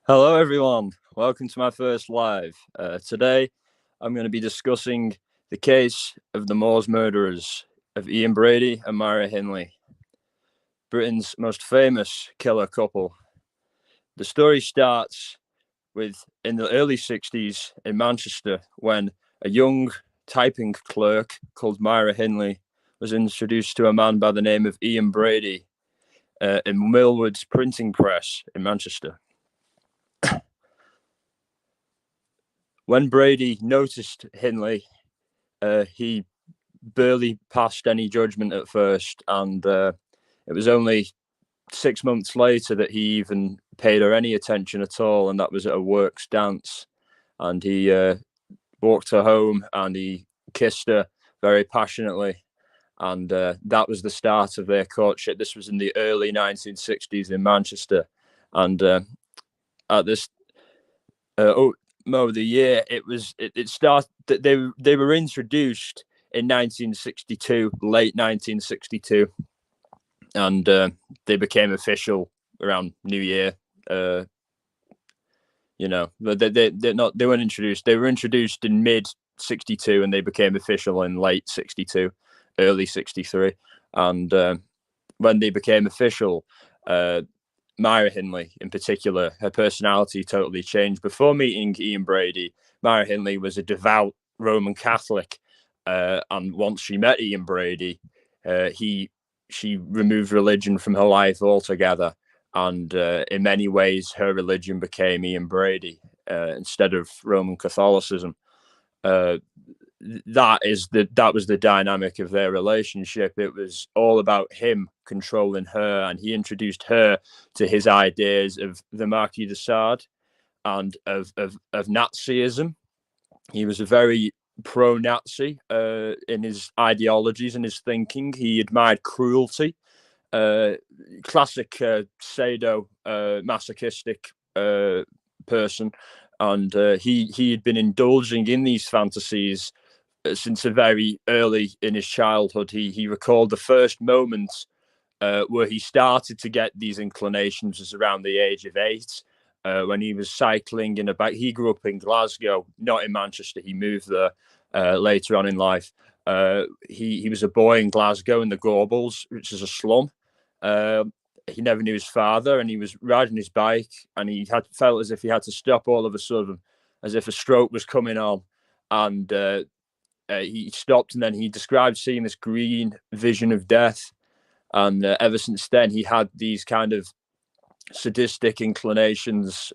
Hello, everyone. Welcome to my first live. Today, I'm going to be discussing the case of the Moors murderers of Ian Brady and Myra Hindley, Britain's most famous killer couple. The story starts with in the early 60s in Manchester when a young typing clerk called Myra Hindley was introduced to a man by the name of Ian Brady in Millward's printing press in Manchester. When Brady noticed Hindley, he barely passed any judgment at first, and it was only 6 months later that he even paid her any attention at all, and that was at a works dance. And he walked her home and he kissed her very passionately, and that was the start of their courtship. This was in the early 1960s in Manchester, and at this over the year, it started. They were introduced in 1962, late 1962, and they became official around New Year. But they weren't introduced. They were introduced in mid 62, and they became official in late 62, early 63, and when they became official. Myra Hindley, in particular, her personality totally changed. Before meeting Ian Brady, Myra Hindley was a devout Roman Catholic, and once she met Ian Brady, she removed religion from her life altogether, and in many ways, her religion became Ian Brady instead of Roman Catholicism. Uh, that was the dynamic of their relationship. It was all about him controlling her, and he introduced her to his ideas of the Marquis de Sade and of Nazism. He was a very pro-Nazi in his ideologies and his thinking. He admired cruelty, uh, classic sado masochistic person, and he had been indulging in these fantasies since a very early in his childhood. He recalled the first moment where he started to get these inclinations was around the age of 8. When he was cycling in a bike. He grew up in Glasgow, not in Manchester. He moved there later on in life. He was a boy in Glasgow in the Gorbals, which is a slum. Uh, he never knew his father, and he was riding his bike, and he had felt as if he had to stop all of a sudden, as if a stroke was coming on, and he stopped, and then he described seeing this green vision of death. And ever since then, he had these kind of sadistic inclinations,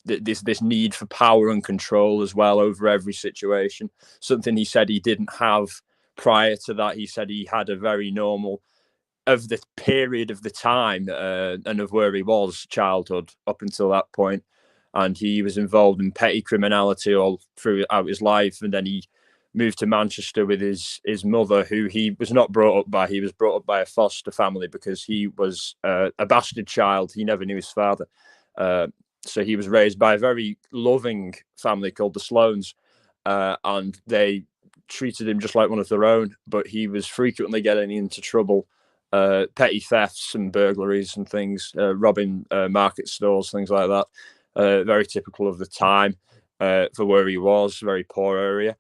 this need for power and control as well over every situation. Something he said he didn't have prior to that. He said he had a very normal of the period of the time and of where he was childhood up until that point. And he was involved in petty criminality all throughout his life. And then he moved to Manchester with his mother, who he was not brought up by. He was brought up by a foster family because he was a bastard child. He never knew his father. So he was raised by a very loving family called the Sloanes, and they treated him just like one of their own. But he was frequently getting into trouble, petty thefts and burglaries and things, robbing market stores, things like that. Very typical of the time for where he was, very poor area.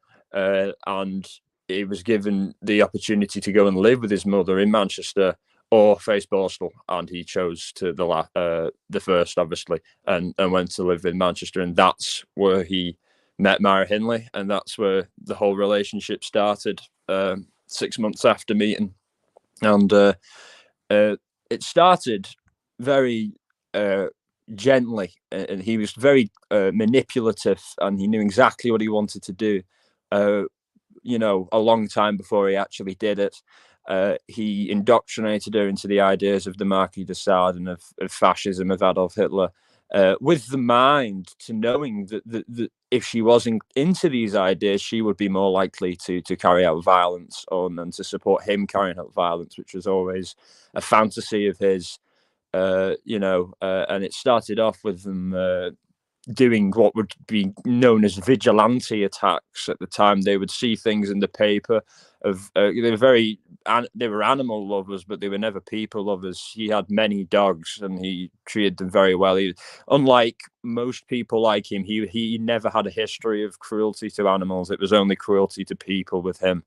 And he was given the opportunity to go and live with his mother in Manchester or face Borstal, and he chose to the first, obviously, and went to live in Manchester, and that's where he met Myra Hindley, and that's where the whole relationship started. 6 months after meeting, and it started very gently, and he was very manipulative, and he knew exactly what he wanted to do. Uh, a long time before he actually did it. He indoctrinated her into the ideas of the Marquis de Sade and of fascism, of Adolf Hitler, with the mind to knowing that if she wasn't into these ideas, she would be more likely to carry out violence and to support him carrying out violence, which was always a fantasy of his. And it started off with them doing what would be known as vigilante attacks at the time. They would see things in the paper of they were animal lovers, but they were never people lovers. He had many dogs and he treated them very well. Unlike most people like him, he never had a history of cruelty to animals. It was only cruelty to people with him.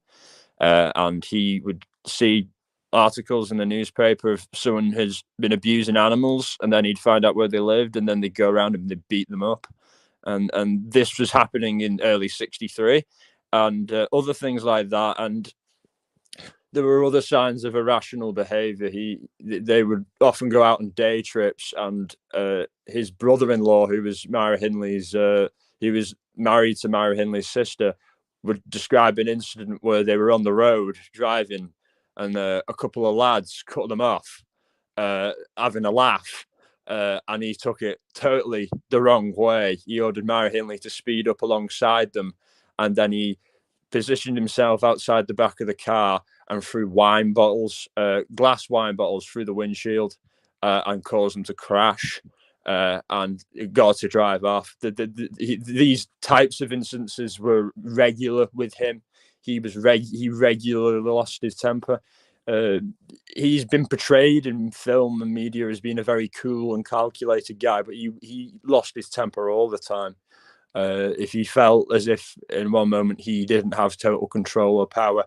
And he would see articles in the newspaper if someone has been abusing animals, and then he'd find out where they lived, and then they'd go around and they'd beat them up. And this was happening in early '63, and other things like that. And there were other signs of irrational behavior. They would often go out on day trips, and his brother-in-law, who was Myra Hindley's, he was married to Myra Hindley's sister, would describe an incident where they were on the road driving, and a couple of lads cut them off, having a laugh. And he took it totally the wrong way. He ordered Myra Hindley to speed up alongside them, and then he positioned himself outside the back of the car and threw wine bottles, glass wine bottles, through the windshield, and caused them to crash. And got to drive off. These types of instances were regular with him. He regularly lost his temper. He's been portrayed in film and media as being a very cool and calculated guy, but he lost his temper all the time. If he felt as if in one moment he didn't have total control or power,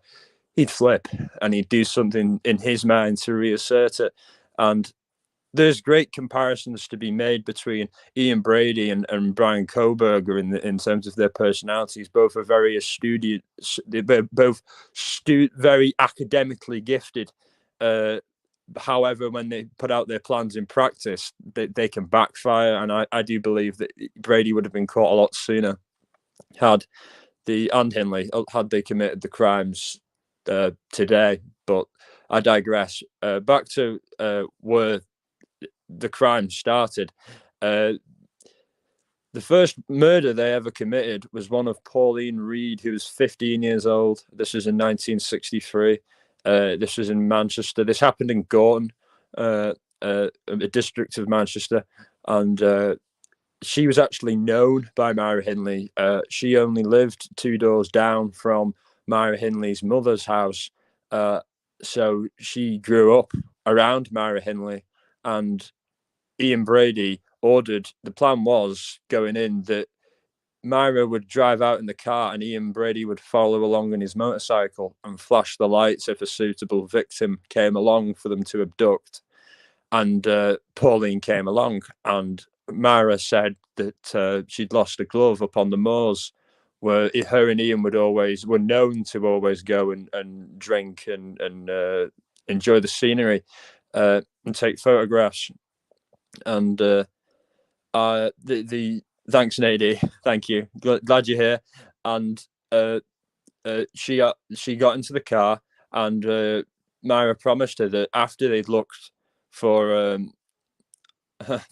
he'd flip and he'd do something in his mind to reassert it. And there's great comparisons to be made between Ian Brady and Brian Koberger in terms of their personalities. Both are very astute. They're both very academically gifted. However, when they put out their plans in practice, they can backfire. And I do believe that Brady would have been caught a lot sooner and Hindley had they committed the crimes today. But I digress. Back to where the crime started. The first murder they ever committed was one of Pauline Reed, who was 15 years old. This was in 1963. This was in Manchester. This happened in Gorton, a district of Manchester, and she was actually known by Myra Hindley. She only lived 2 doors down from Myra Hindley's mother's house, so she grew up around Myra Hindley. And Ian Brady ordered, the plan was going in that Myra would drive out in the car and Ian Brady would follow along on his motorcycle and flash the lights if a suitable victim came along for them to abduct. And Pauline came along, and Myra said that she'd lost a glove up on the moors, where her and Ian were known to always go and drink and enjoy the scenery and take photographs. And thanks, Nadie. Thank you. Glad you're here. And she got into the car, and Myra promised her that after they'd looked for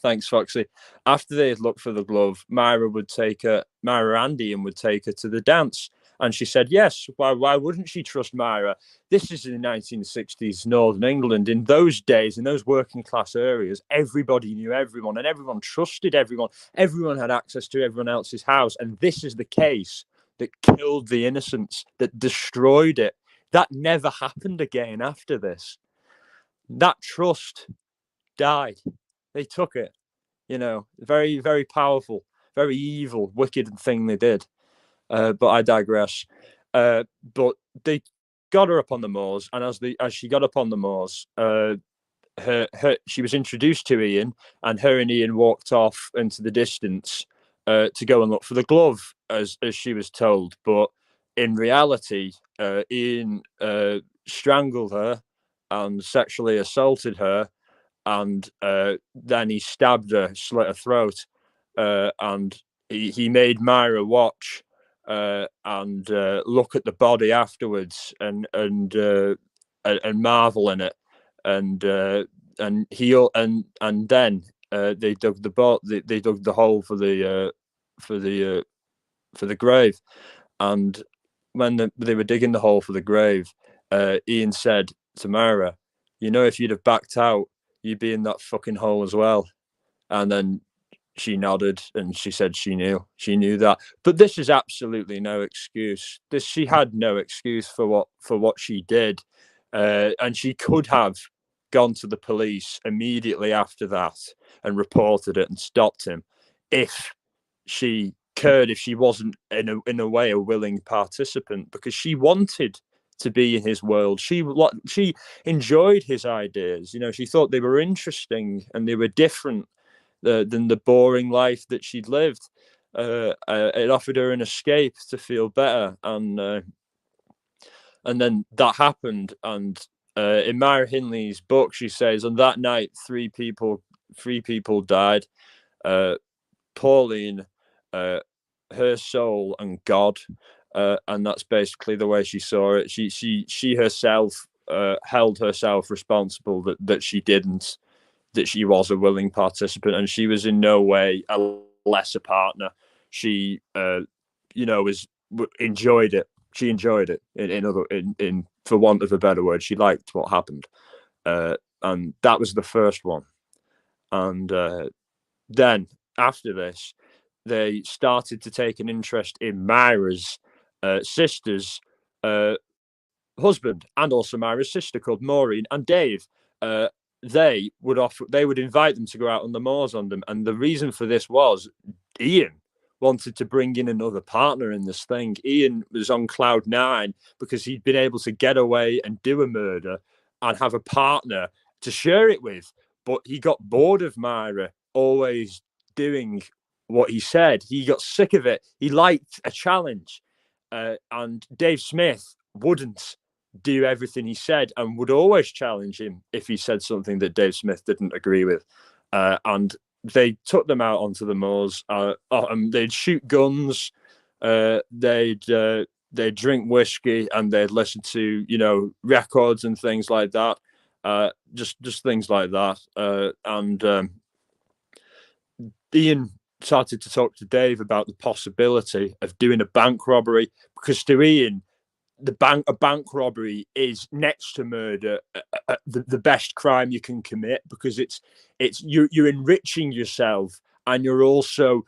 thanks, Foxy. After they had looked for the glove, Myra and Ian would take her to the dance. And she said, yes, why wouldn't she trust Myra? This is in the 1960s Northern England. In those days, in those working class areas, everybody knew everyone and everyone trusted everyone. Everyone had access to everyone else's house. And this is the case that killed the innocents, that destroyed it. That never happened again after this. That trust died. They took it. Very, very powerful, very evil, wicked thing they did. But I digress. But they got her up on the moors, and as she got up on the moors, she was introduced to Ian, and her and Ian walked off into the distance to go and look for the glove, as she was told. But in reality, Ian strangled her and sexually assaulted her, and then he stabbed her, slit her throat, and he made Myra watch and look at the body afterwards and marvel in it, and then they dug the hole for the grave. And when they were digging the hole for the grave, Ian said to Myra, if you'd have backed out, you'd be in that fucking hole as well. And then she nodded and she said she knew that. But this is absolutely no excuse. She had no excuse for what she did, and she could have gone to the police immediately after that and reported it and stopped him if she cared, if she wasn't in a way a willing participant, because she wanted to be in his world. She enjoyed his ideas. She thought they were interesting and they were different than the boring life that she'd lived. It offered her an escape to feel better, and then that happened. And in Myra Hindley's book, she says, on that night, three people died. Pauline, her soul, and God. And that's basically the way she saw it. She herself held herself responsible that she didn't, that she was a willing participant, and she was in no way a lesser partner. She, enjoyed it. She enjoyed it. In for want of a better word, she liked what happened, and that was the first one. And then after this, they started to take an interest in Myra's sister's husband, and also Myra's sister, called Maureen, and Dave. They would invite them to go out on the moors on them, and the reason for this was Ian wanted to bring in another partner in this thing. Ian was on cloud nine because he'd been able to get away and do a murder and have a partner to share it with, but he got bored of Myra always doing what he said. He got sick of it. He liked a challenge, and Dave Smith wouldn't do everything he said and would always challenge him if he said something that Dave Smith didn't agree with. And they took them out onto the moors. They'd shoot guns. They'd drink whiskey, and they'd listen to records and things like that. Just things like that. And Ian started to talk to Dave about the possibility of doing a bank robbery, because to Ian, a bank robbery is, next to murder, the best crime you can commit, because you're enriching yourself, and you're also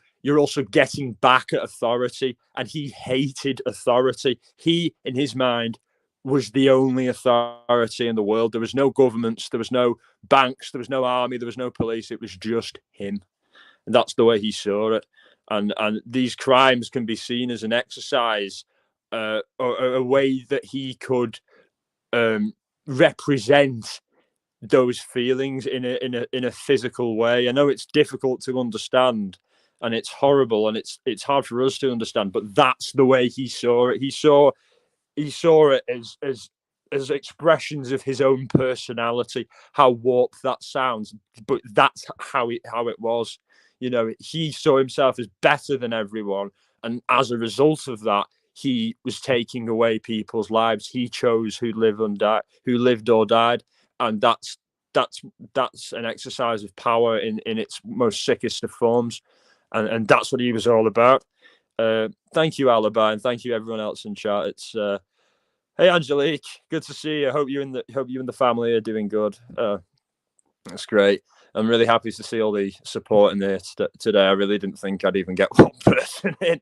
getting back at authority. And he hated authority. He, in his mind, was the only authority in the world. There was no governments, there was no banks, there was no army, there was no police. It was just him, and that's the way he saw it. And these crimes can be seen as an exercise, or a way that he could represent those feelings in a physical way. I know it's difficult to understand, and it's horrible, and it's hard for us to understand, but that's the way he saw it. He saw it as expressions of his own personality. How warped that sounds, but that's how it was. He saw himself as better than everyone, and as a result of that, he was taking away people's lives. He chose who lived or died, and that's an exercise of power in its most sickest of forms, and that's what he was all about. Thank you, Alibi, and thank you everyone else in chat. It's hey Angelique, good to see you. I hope you and the family are doing good. That's great. I'm really happy to see all the support in there today. I really didn't think I'd even get one person in,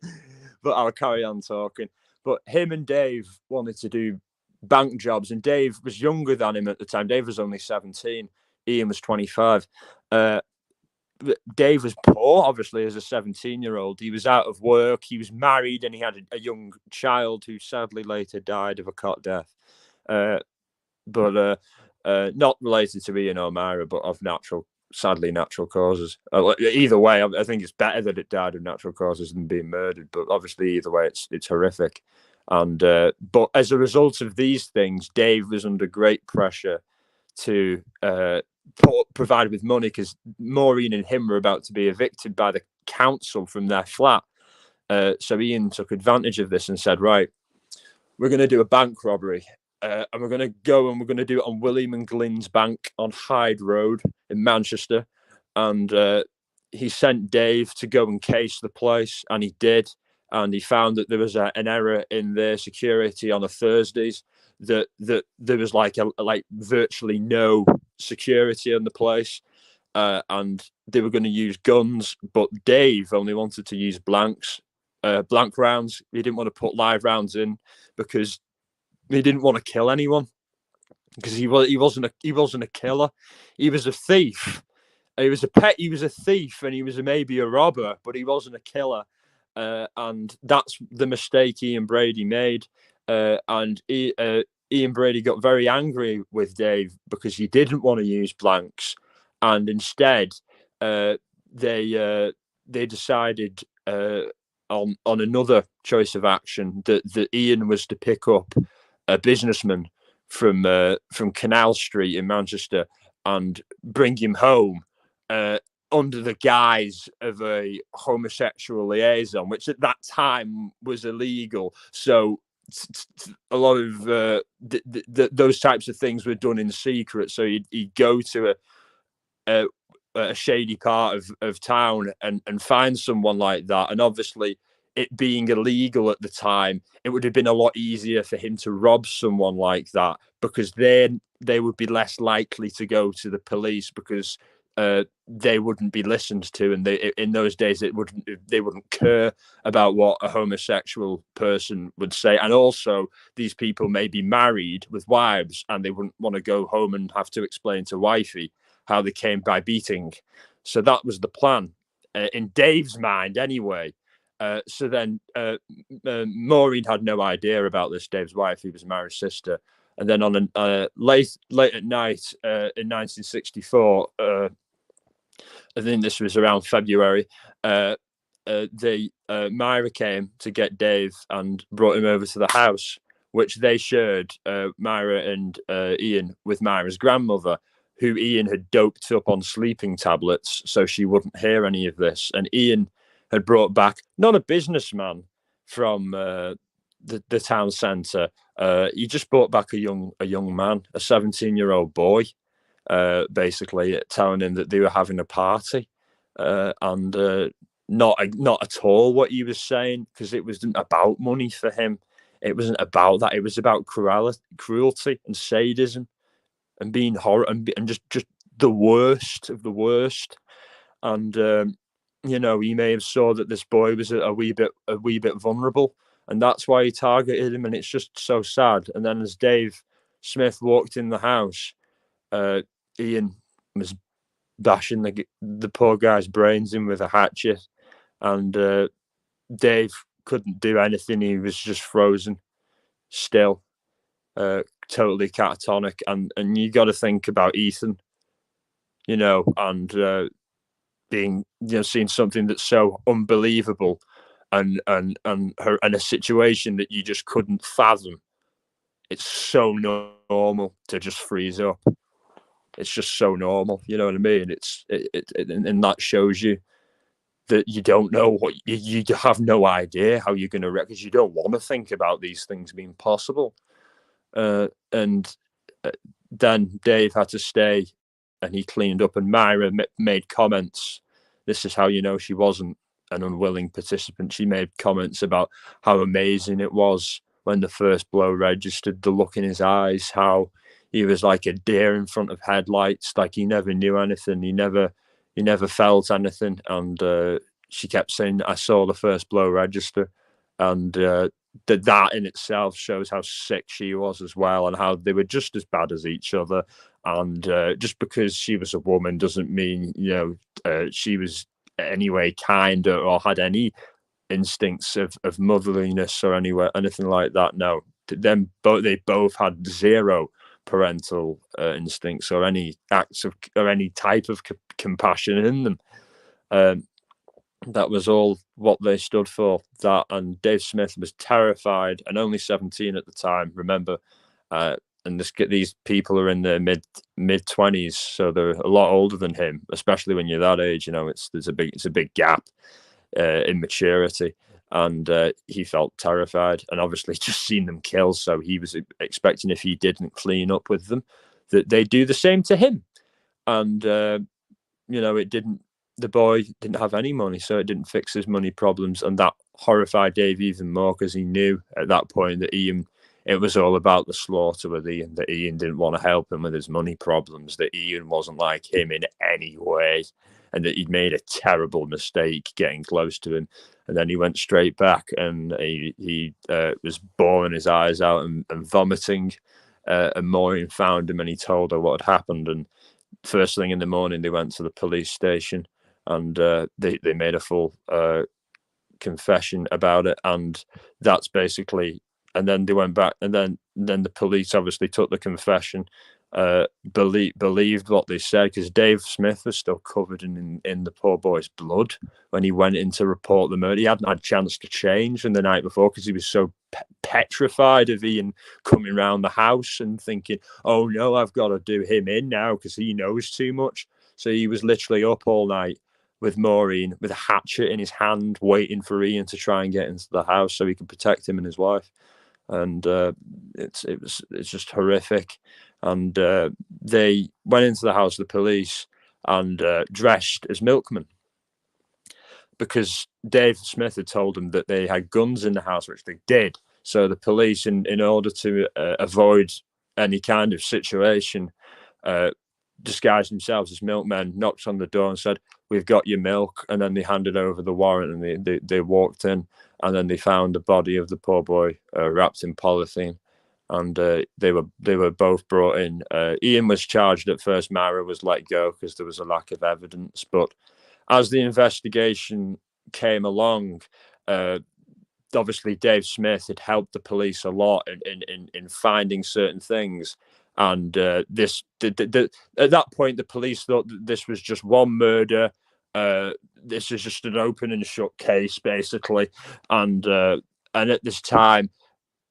but I'll carry on talking. But him and Dave wanted to do bank jobs, and Dave was younger than him at the time. Dave was only 17. Ian was 25. Dave was poor, obviously, as a 17-year-old. He was out of work. He was married, and he had a young child who sadly later died of a cot death. But not related to Ian or Myra, but of sadly natural causes. Either way, I think it's better that it died of natural causes than being murdered. But obviously, either way, it's horrific. And but as a result of these things, Dave was under great pressure to provide with money, because Maureen and him were about to be evicted by the council from their flat. So Ian took advantage of this and said, right, we're going to do a bank robbery. And we're going to go and we're going to do it on William and Glynn's Bank on Hyde Road in Manchester. And he sent Dave to go and case the place, and he did. And he found that there was an error in their security on a Thursdays, that there was like virtually no security in the place. and they were going to use guns, but Dave only wanted to use blank rounds. He didn't want to put live rounds in because he didn't want to kill anyone, because he wasn't a killer. He was a thief. He was a thief, and he was maybe a robber, but he wasn't a killer. And that's the mistake Ian Brady made. And Ian Brady got very angry with Dave because he didn't want to use blanks, and instead they decided on another choice of action, that Ian was to pick up a businessman from Canal Street in Manchester and bring him home under the guise of a homosexual liaison, which at that time was illegal. So a lot of those types of things were done in secret. So he'd go to a shady part of town and find someone like that. And obviously, it being illegal at the time, it would have been a lot easier for him to rob someone like that, because then they would be less likely to go to the police, because they wouldn't be listened to, and in those days they wouldn't care about what a homosexual person would say. And also, these people may be married with wives, and they wouldn't want to go home and have to explain to wifey how they came by beating. So that was the plan, in Dave's mind anyway. So then Maureen had no idea about this, Dave's wife, who was Myra's sister. And then on late at night in 1964, I think this was around February, Myra came to get Dave and brought him over to the house, which they shared, Myra and Ian, with Myra's grandmother, who Ian had doped up on sleeping tablets so she wouldn't hear any of this. And Ian had brought back not a businessman from the town centre. He just brought back a young man, a 17-year-old boy, basically telling him that they were having a party, and not at all what he was saying, because it wasn't about money for him. It wasn't about that. It was about cruelty and sadism and being horror and just the worst of the worst. And he may have saw that this boy was a wee bit vulnerable, and that's why he targeted him. And it's just so sad. And then as Dave Smith walked in the house, Ian was bashing the poor guy's brains in with a hatchet, and Dave couldn't do anything. He was just frozen still, totally catatonic. And you got to think about Ethan, and being, seeing something that's so unbelievable, and a situation that you just couldn't fathom. It's so normal to just freeze up. It's just so normal, you know what I mean? And that shows you that you don't know what you have no idea how you're going to react, because you don't want to think about these things being possible. And then Dave had to stay, and he cleaned up, and Myra made comments. This is how you know she wasn't an unwilling participant. She made comments about how amazing it was when the first blow registered, the look in his eyes, how he was like a deer in front of headlights, like he never knew anything, he never felt anything. And she kept saying, I saw the first blow register. And that in itself shows how sick she was as well, and how they were just as bad as each other. And just because she was a woman doesn't mean she was anyway kind, or had any instincts of motherliness or anything like that. No, they both had zero parental instincts or any acts of or any type of compassion in them. That was all what they stood for. That, and Dave Smith was terrified, and only 17 at the time. Remember, and these people are in their mid 20s, so they're a lot older than him. Especially when you're that age, it's a big gap in maturity. And he felt terrified, and obviously just seen them kill. So he was expecting, if he didn't clean up with them, that they'd do the same to him. And it didn't. The boy didn't have any money, so it didn't fix his money problems, and that horrified Dave even more, because he knew at that point that Ian it was all about the slaughter with Ian, that Ian didn't want to help him with his money problems, that Ian wasn't like him in any way, and that he'd made a terrible mistake getting close to him. And then he went straight back, and he was bawling his eyes out and vomiting. And Maureen found him, and he told her what had happened. And first thing in the morning, they went to the police station, and they made a full confession about it. And that's basically. And then they went back, and then the police obviously took the confession, believed what they said, because Dave Smith was still covered in the poor boy's blood when he went in to report the murder. He hadn't had a chance to change from the night before because he was so petrified of Ian coming round the house and thinking, oh no, I've got to do him in now because he knows too much. So he was literally up all night with Maureen with a hatchet in his hand, waiting for Ian to try and get into the house so he could protect him and his wife. And it's just horrific. And they went into the house, the police, and dressed as milkmen, because Dave Smith had told them that they had guns in the house, which they did. So the police, in order to avoid any kind of situation, disguised themselves as milkmen, knocked on the door and said, "We've got your milk." And then they handed over the warrant, and they walked in, and then they found the body of the poor boy wrapped in polythene. And they were both brought in. Ian was charged at first. Myra was let go because there was a lack of evidence. But as the investigation came along, obviously Dave Smith had helped the police a lot in finding certain things. And at that point, the police thought that this was just one murder. This is just an open and shut case, basically. And at this time,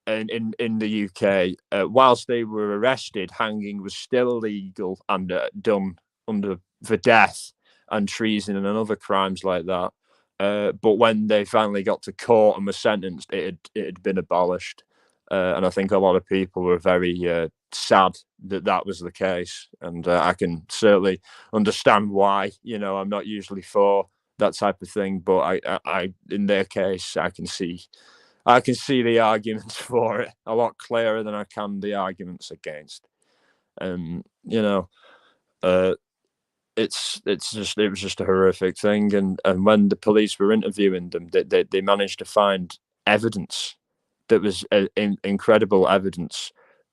in the UK, whilst they were arrested, hanging was still illegal and done for death and treason and other crimes like that. But when they finally got to court and were sentenced, it had been abolished. And I think a lot of people were very sad that was the case. And I can certainly understand why. I'm not usually for that type of thing, but I in their case, I can see the arguments for it a lot clearer than I can the arguments against. And it was just a horrific thing. And when the police were interviewing them, they managed to find evidence that was incredible evidence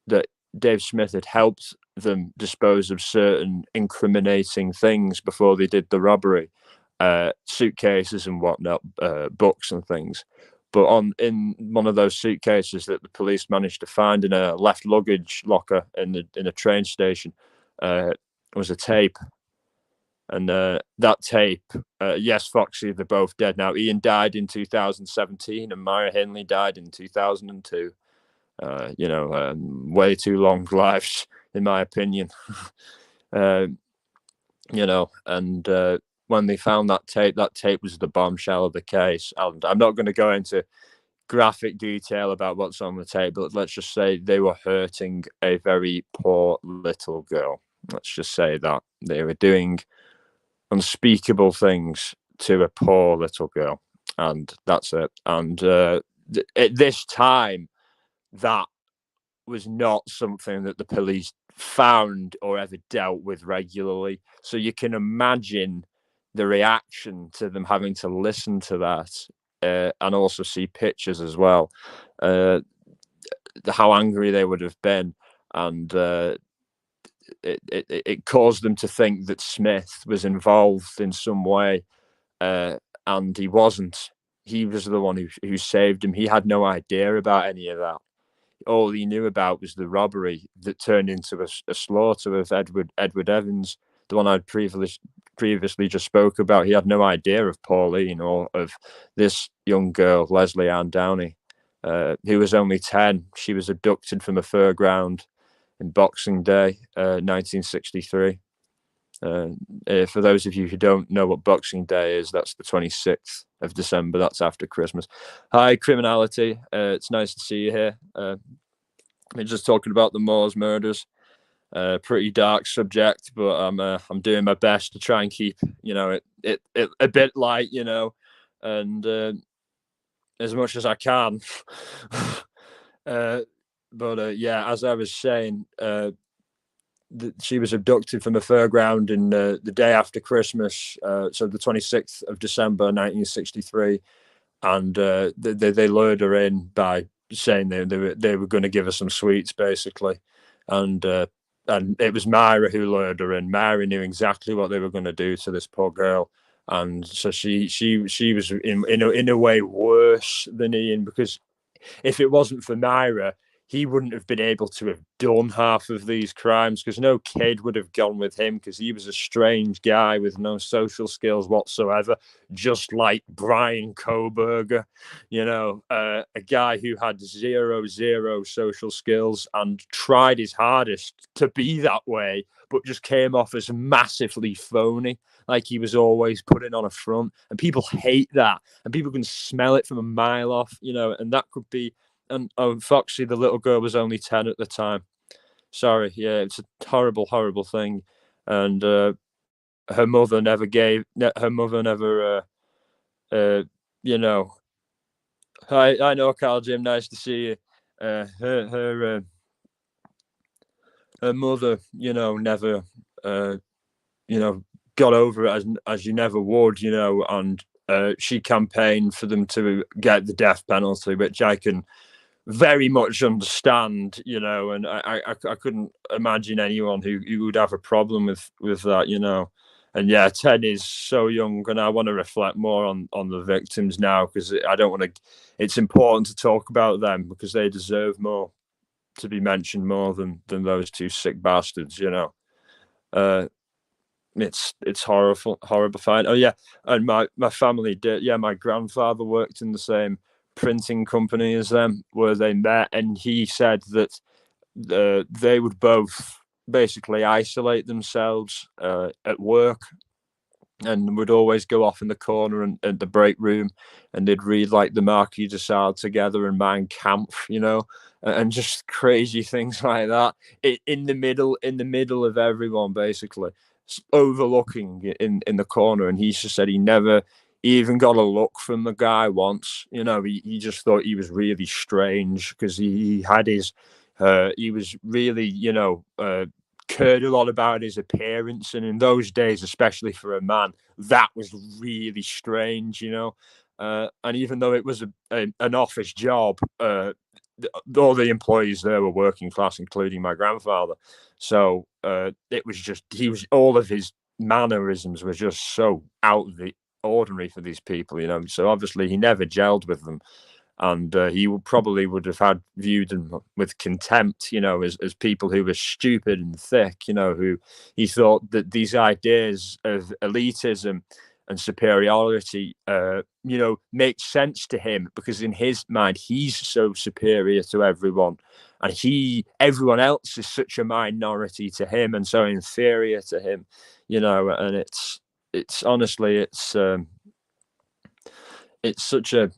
that Dave Smith had helped them dispose of certain incriminating things before they did the robbery, suitcases and whatnot, books and things. But in one of those suitcases that the police managed to find in a left luggage locker in a train station was a tape. And that tape, yes, Foxy, they're both dead now. Ian died in 2017 and Myra Hindley died in 2002. Way too long lives, in my opinion. And when they found that tape was the bombshell of the case. And I'm not going to go into graphic detail about what's on the tape, but let's just say they were hurting a very poor little girl. Let's just say that they were doing unspeakable things to a poor little girl, and that's it. And at this time, that was not something that the police found or ever dealt with regularly. So you can imagine the reaction to them having to listen to that and also see pictures as well. How angry they would have been, and it caused them to think that Smith was involved in some way, and he wasn't. He was the one who saved him. He had no idea about any of that. All he knew about was the robbery that turned into a slaughter of Edward Evans, the one I'd previously just spoke about. He had no idea of Pauline or of this young girl, Leslie Ann Downey, who was only 10. She was abducted from a fairground in Boxing Day, 1963. For those of you who don't know what Boxing Day is, that's the 26th of December. That's after Christmas. Hi, Criminality. It's nice to see you here. We're just talking about the Moors murders. Pretty dark subject, but I'm doing my best to try and keep it a bit light, and as much as I can. But yeah, as I was saying, she was abducted from a fairground in the day after Christmas, so the 26th of December, 1963, and they lured her in by saying they were going to give her some sweets, basically, and it was Myra who lured her in. Myra knew exactly what they were going to do to this poor girl, and so she was in a way worse than Ian, because if it wasn't for Myra, he wouldn't have been able to have done half of these crimes, because no kid would have gone with him, because he was a strange guy with no social skills whatsoever, just like Brian Koberger, a guy who had zero social skills and tried his hardest to be that way, but just came off as massively phony, like he was always putting on a front. And people hate that, and people can smell it from a mile off, and that could be. And Foxy, the little girl, was only 10 at the time. Sorry, yeah, it's a horrible, horrible thing. And her mother never her mother never, you know, I know, Carl Jim, nice to see you. Her mother, never, got over it as you never would, and she campaigned for them to get the death penalty, which I can very much understand, and I couldn't imagine anyone who would have a problem with that, And yeah, 10 is so young, and I want to reflect more on the victims now, because I don't want to. It's important to talk about them, because they deserve more to be mentioned more than those two sick bastards, It's horrifying. Oh yeah, and my family did. Yeah, my grandfather worked in the same printing company as them, where they met, and he said that they would both basically isolate themselves at work, and would always go off in the corner and at the break room, and they'd read like the Marquis de Sade together and Mein Kampf, and just crazy things like that in the middle of everyone, basically overlooking in the corner. And he just said he never even got a look from the guy once. He just thought he was really strange, because he had his he was really cared a lot about his appearance, and in those days, especially for a man, that was really strange, and even though it was an office job, all the employees there were working class, including my grandfather. So it was just, all of his mannerisms were just so out of the ordinary for these people, So obviously he never gelled with them, and he probably would have viewed them with contempt, as people who were stupid and thick, who he thought that these ideas of elitism and superiority, make sense to him, because in his mind, he's so superior to everyone, and everyone else is such a minority to him, and so inferior to him, and it's honestly, it's such a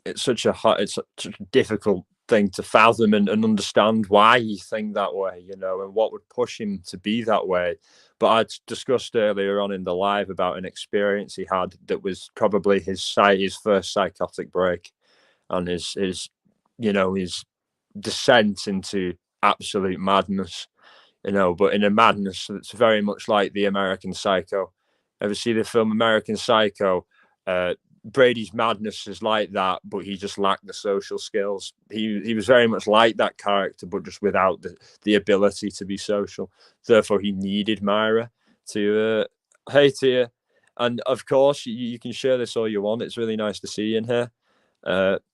it's such a difficult thing to fathom and understand why you think that way, and what would push him to be that way. But I discussed earlier on in the live about an experience he had that was probably his first psychotic break, and his descent into absolute madness, but in a madness that's very much like the American Psycho. Ever see the film American Psycho? Brady's madness is like that, but he just lacked the social skills. He was very much like that character, but just without the ability to be social. Therefore, he needed Myra to hey to you. And of course, you can share this all you want. It's really nice to see you in here.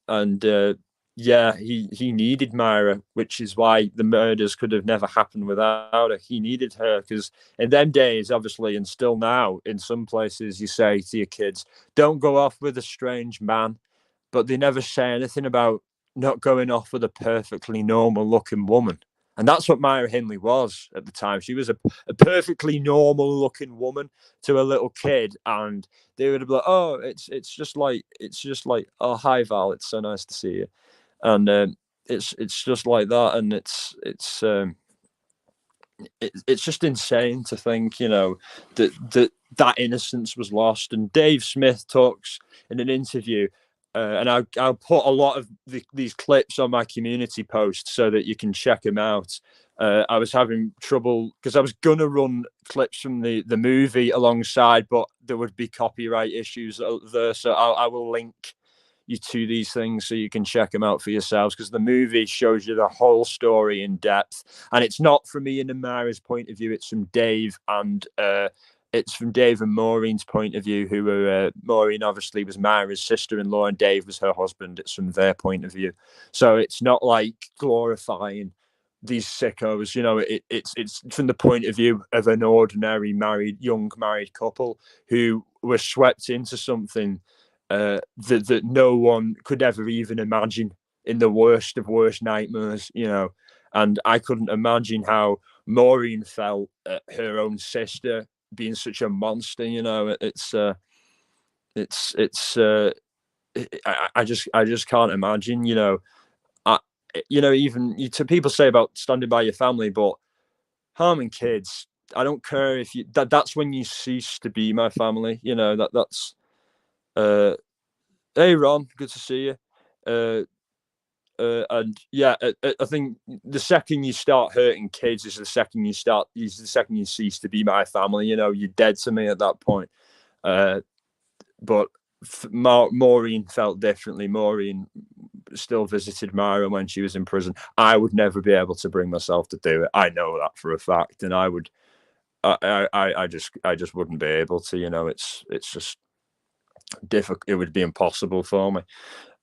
And yeah, he needed Myra, which is why the murders could have never happened without her. He needed her, because in them days, obviously, and still now, in some places, you say to your kids, don't go off with a strange man. But they never say anything about not going off with a perfectly normal looking woman. And that's what Myra Hindley was at the time. She was a perfectly normal looking woman to a little kid, and they would be like, "Oh, it's just like oh, hi Val, it's so nice to see you," and it's just like that, and it's just insane to think, that innocence was lost. And Dave Smith talks in an interview and I'll put a lot of these clips on my community post so that you can check them out. I was having trouble because I was gonna run clips from the movie alongside, but there would be copyright issues there. So I will link you to these things so you can check them out for yourselves, because the movie shows you the whole story in depth, and it's not from Ian and Myra's point of view. It's from Dave and Maureen's point of view, who were Maureen obviously was Myra's sister-in-law and Dave was her husband. It's from their point of view, so it's not like glorifying these sickos. It's from the point of view of an ordinary young married couple who were swept into something that no one could ever even imagine in the worst of worst nightmares. And I couldn't imagine how Maureen felt at her own sister being such a monster. I just can't imagine. Even to people say about standing by your family, but harming kids, I don't care if that's when you cease to be my family. That's hey Ron, good to see you. And yeah, I think the second you start hurting kids is the second you cease to be my family. You're dead to me at that point. But Maureen felt differently. Maureen still visited Myra when she was in prison. I would never be able to bring myself to do it. I know that for a fact, and I would. I just wouldn't be able to. It's just difficult. It would be impossible for me.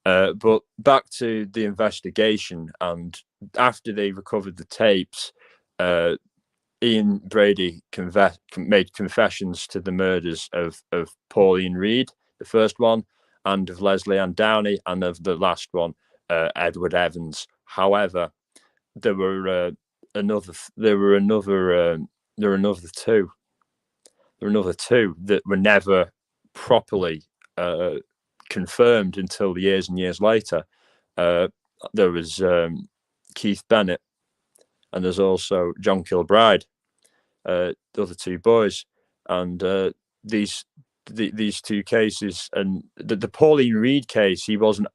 But back to the investigation, and after they recovered the tapes, Ian Brady made confessions to the murders of Pauline Reed, the first one, and of Leslie Ann Downey, and of the last one, Edward Evans. However, there were another two. There were another two that were never properly confirmed until years and years later. There was Keith Bennett, and there's also John Kilbride, the other two boys, and these two cases. And the Pauline Reed case, he wasn't.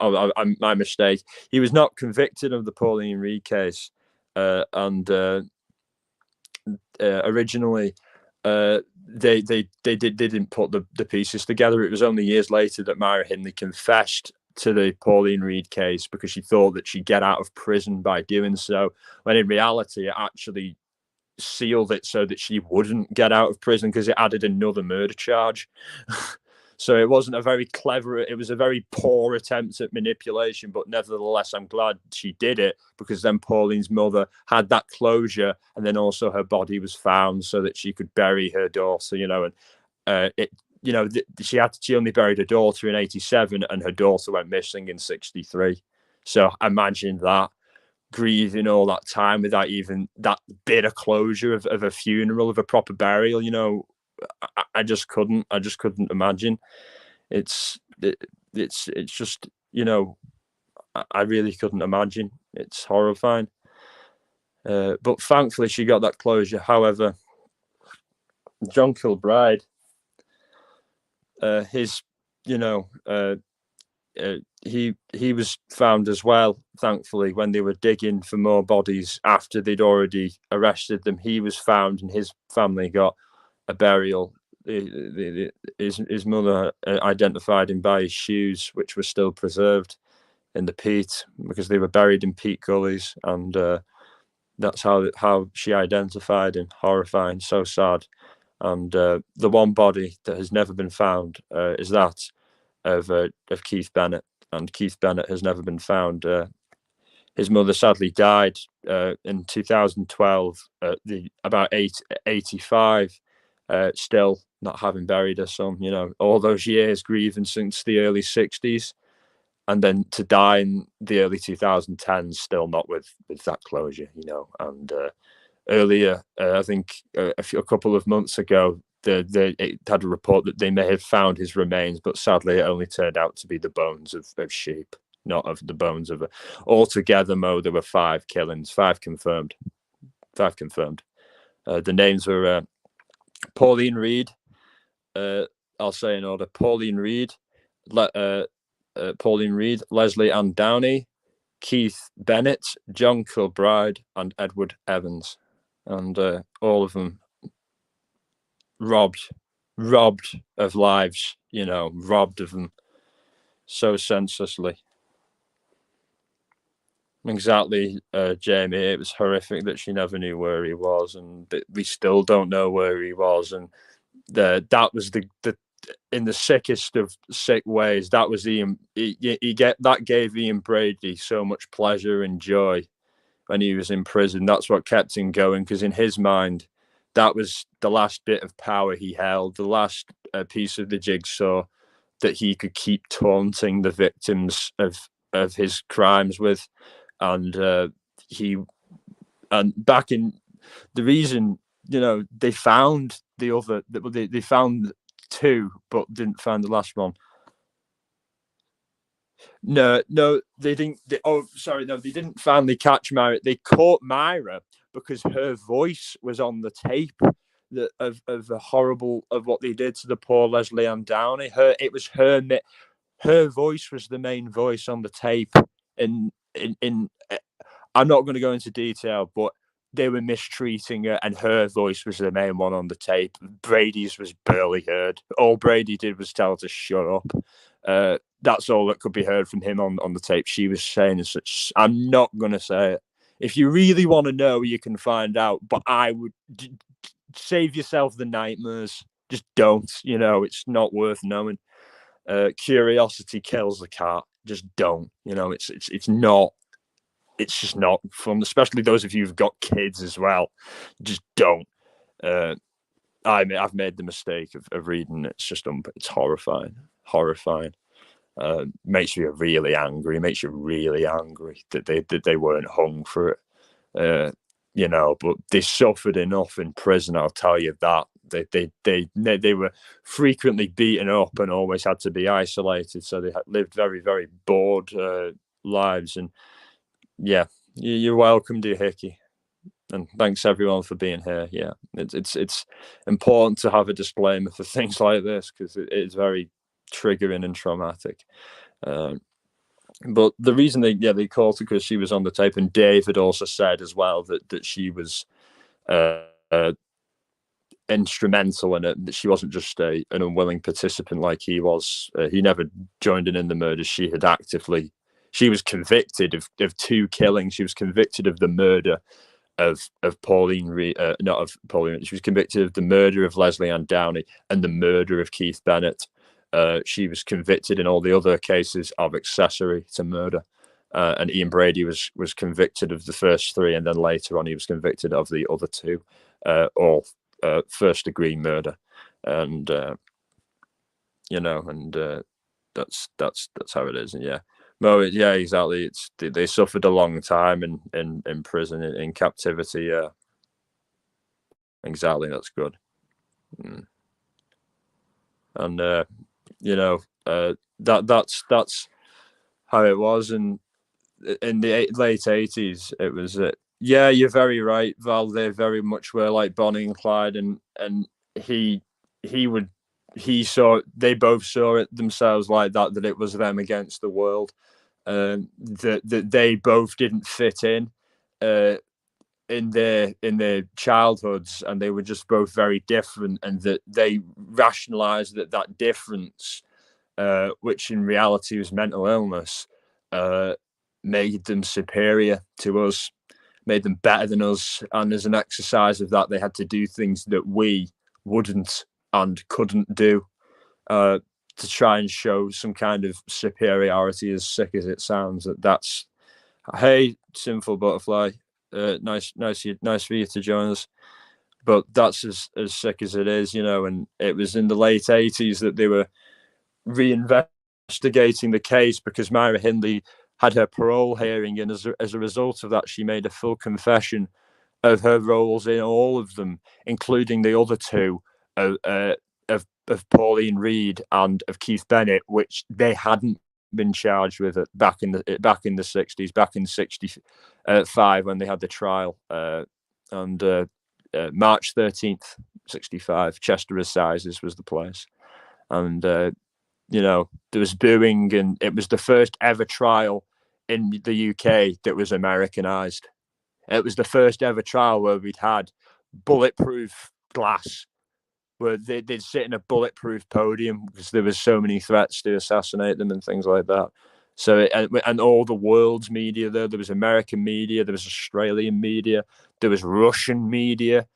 My mistake. He was not convicted of the Pauline Reed case, and originally. They didn't put the pieces together. It was only years later that Myra Hindley confessed to the Pauline Reed case because she thought that she'd get out of prison by doing so, when in reality it actually sealed it so that she wouldn't get out of prison, because it added another murder charge. So it wasn't a very clever, it was a very poor attempt at manipulation, but nevertheless, I'm glad she did it, because then Pauline's mother had that closure, and then also her body was found so that she could bury her daughter, and she only buried her daughter in 87, and her daughter went missing in 63. So imagine that, grieving all that time without even that bit of closure of a funeral, of a proper burial. I just couldn't imagine. It's just, I really couldn't imagine. It's horrifying. But thankfully she got that closure. However, John Kilbride, he was found as well, thankfully, when they were digging for more bodies after they'd already arrested them. He was found, and his family got a burial. His mother identified him by his shoes, which were still preserved in the peat, because they were buried in peat gullies, and that's how she identified him. Horrifying, so sad. And the one body that has never been found is that of Keith Bennett, and Keith Bennett has never been found. His mother sadly died in 2012, about 85, still not having buried her son. All those years grieving since the early 60s, and then to die in the early 2010s, still not with that closure. And earlier, I think a couple of months ago, it had a report that they may have found his remains, but sadly it only turned out to be the bones of sheep, not of the bones of altogether. There were 5 killings, 5 confirmed. The names were Pauline Reed, I'll say in order: Pauline Reed, Pauline Reed, Leslie Ann Downey, Keith Bennett, John Kilbride, and Edward Evans, and all of them robbed of lives, robbed of them so senselessly. Exactly, Jamie. It was horrific that she never knew where he was, and we still don't know where he was. And that was the in the sickest of sick ways. That was that gave Ian Brady so much pleasure and joy when he was in prison. That's what kept him going, because in his mind, that was the last bit of power he held, the last piece of the jigsaw that he could keep taunting the victims of his crimes with. And back in the reason, they found the other, they found two, but didn't find the last one. No, they didn't. They didn't finally catch Myra. They caught Myra because her voice was on the tape of the horrible of what they did to the poor Leslie Ann Downey. Her voice was the main voice on the tape. In I'm not going to go into detail, but they were mistreating her, and her voice was the main one on the tape. Brady's was barely heard. All Brady did was tell her to shut up. That's all that could be heard from him on the tape. She was saying such. I'm not going to say it. If you really want to know, you can find out. But I would save yourself the nightmares. Just don't. It's not worth knowing. Curiosity kills the cat. Just don't. It's not. It's just not fun, especially those of you who've got kids as well. Just don't. I've made the mistake of reading it. It's just it's horrifying. Makes you really angry. Makes you really angry that they weren't hung for it. But they suffered enough in prison. I'll tell you that. They were frequently beaten up and always had to be isolated. So they lived very, very bored lives. And yeah, you're welcome, dear Hickey, and thanks everyone for being here. Yeah, it's important to have a disclaimer for things like this, because it is very triggering and traumatic. But the reason they called her because she was on the tape, and David also said as well that she was instrumental in it, that she wasn't just an unwilling participant like he was. He never joined in the murder. She was convicted of two killings. She was convicted of the murder of Pauline Reed, not of Pauline. She was convicted of the murder of Leslie Ann Downey and the murder of Keith Bennett. She was convicted in all the other cases of accessory to murder. And Ian Brady was convicted of the first three, and then later on he was convicted of the other two, all first degree murder. And that's how it is. And yeah. No, yeah, exactly. They suffered a long time in prison, in captivity. Yeah, exactly. That's good. And that's how it was. And in the late 80s, it was. Yeah, you're very right, Val. They very much were like Bonnie and Clyde, and they both saw it themselves like that it was them against the world. That they both didn't fit in their childhoods, and they were just both very different, and that they rationalized that difference, which in reality was mental illness, made them superior to us, made them better than us. And as an exercise of that, they had to do things that we wouldn't and couldn't do, to try and show some kind of superiority, as sick as it sounds. That's, hey, Sinful Butterfly, nice for you to join us. But that's as sick as it is, and it was in the late 80s that they were reinvestigating the case, because Myra Hindley had her parole hearing, and as a result of that, she made a full confession of her roles in all of them, including the other two, of Pauline Reed and of Keith Bennett, which they hadn't been charged with it back in the 60s, back in 65 when they had the trial, and March 13th, 65, Chester Assizes was the place, and there was booing, and it was the first ever trial in the UK that was Americanized. It was the first ever trial where we'd had bulletproof glass, where they'd sit in a bulletproof podium because there was so many threats to assassinate them and things like that. So, and all the world's media there was American media, there was Australian media, there was Russian media,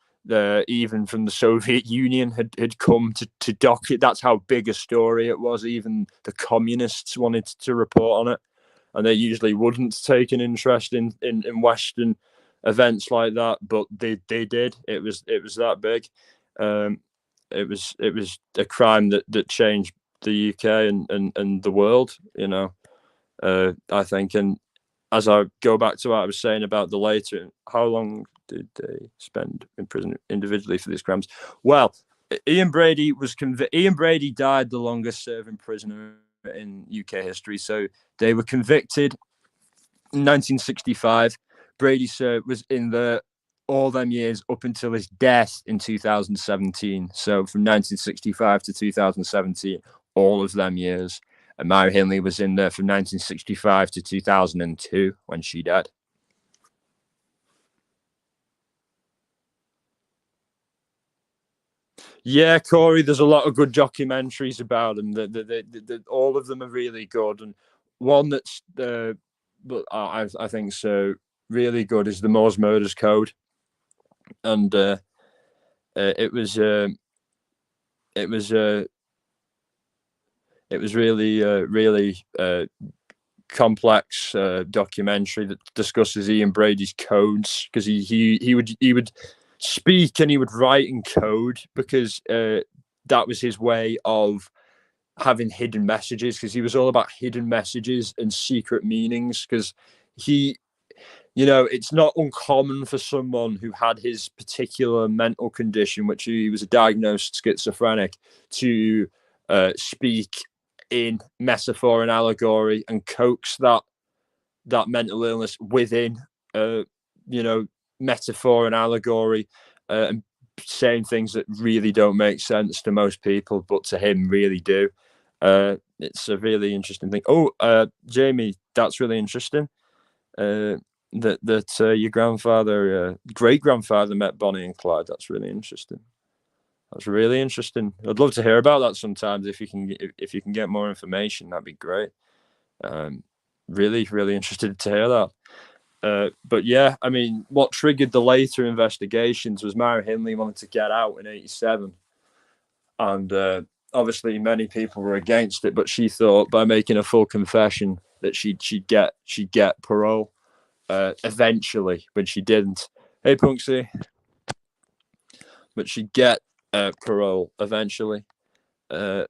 even from the Soviet Union had come to document. That's how big a story it was. Even the communists wanted to report on it, and they usually wouldn't take an interest in Western events like that, but they did. It was that big. It was a crime that changed the UK and the world, I think. And as I go back to what I was saying about the later, how long did they spend in prison individually for these crimes? Well, Ian Brady died the longest serving prisoner in UK history. So they were convicted in 1965. Brady was in all them years up until his death in 2017. So from 1965 to 2017, all of them years. And Myra Hindley was in there from 1965 to 2002 when she died. Yeah, Corey, there's a lot of good documentaries about them. All of them are really good. And one that's, but I think so, really good is the Moore's Murders Code. And it was really complex documentary that discusses Ian Brady's codes, because he would speak and he would write in code, because that was his way of having hidden messages, because he was all about hidden messages and secret meanings. Because it's not uncommon for someone who had his particular mental condition, which he was a diagnosed schizophrenic, to speak in metaphor and allegory and coax that mental illness within, metaphor and allegory, and saying things that really don't make sense to most people, but to him really do. It's a really interesting thing. Jamie, that's really interesting. That your grandfather, great grandfather, met Bonnie and Clyde. That's really interesting. That's really interesting. I'd love to hear about that sometimes. If you can get more information, that'd be great. Really, really interested to hear that. But yeah, I mean, what triggered the later investigations was Myra Hindley wanted to get out in '87, and obviously many people were against it. But she thought by making a full confession that she'd get parole eventually, when she didn't. Hey, Punksy. But she'd get parole eventually, and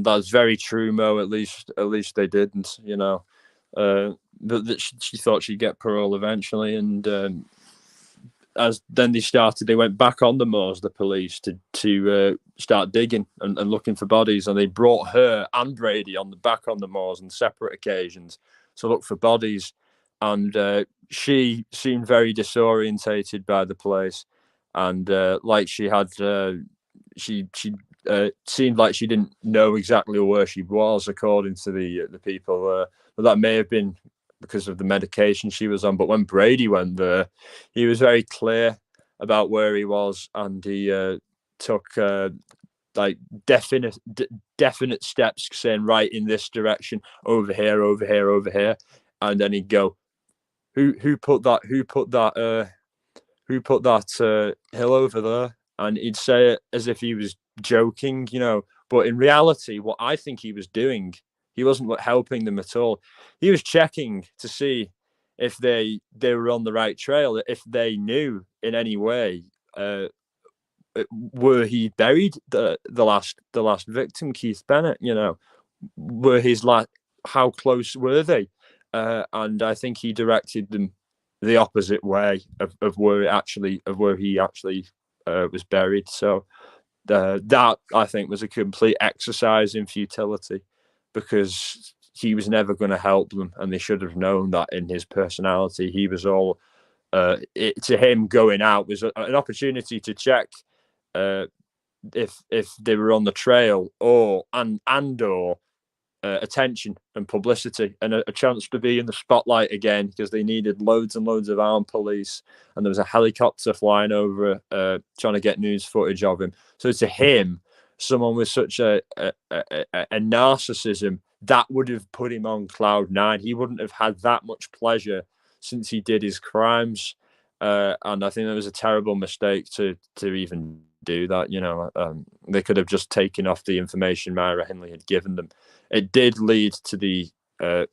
that's very true, Mo. At least they didn't, But she thought she'd get parole eventually, and as then they went back on the moors, the police, to start digging and looking for bodies, and they brought her and Brady back on the moors on separate occasions to look for bodies, and she seemed very disorientated by the place, and like she had she seemed like she didn't know exactly where she was, according to the people. But that may have been because of the medication she was on. But when Brady went there, he was very clear about where he was, and he took like definite steps, saying, right, in this direction, over here, and then he'd go, who put that hill over there? And he'd say it as if he was joking, But in reality, what I think he was doing, he wasn't helping them at all. He was checking to see if they were on the right trail, if they knew in any way were he buried the last victim, Keith Bennett. Were his how close were they? And I think he directed them the opposite way of where he actually was buried. So that, I think, was a complete exercise in futility, because he was never going to help them, and they should have known that in his personality. He was all to him, going out was an opportunity to check if they were on the trail, or attention and publicity, and a chance to be in the spotlight again, because they needed loads and loads of armed police, and there was a helicopter flying over trying to get news footage of him. So to him, someone with such a narcissism, that would have put him on cloud nine. He wouldn't have had that much pleasure since he did his crimes. And I think that was a terrible mistake to even do that. They could have just taken off the information Myra Hindley had given them. It did lead to the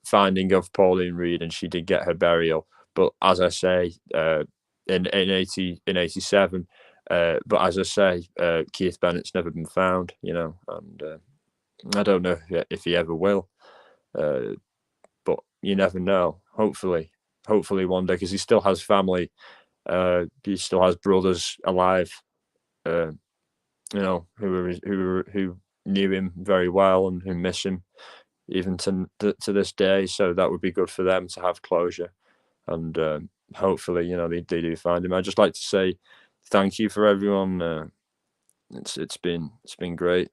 finding of Pauline Reed, and she did get her burial. But as I say, in 87. But as I say, Keith Bennett's never been found. And I don't know if he ever will. But you never know. Hopefully one day, because he still has family. He still has brothers alive. Who knew him very well and who miss him even to this day. So that would be good for them to have closure. And hopefully, they do find him. I'd just like to say thank you for everyone. It's been great.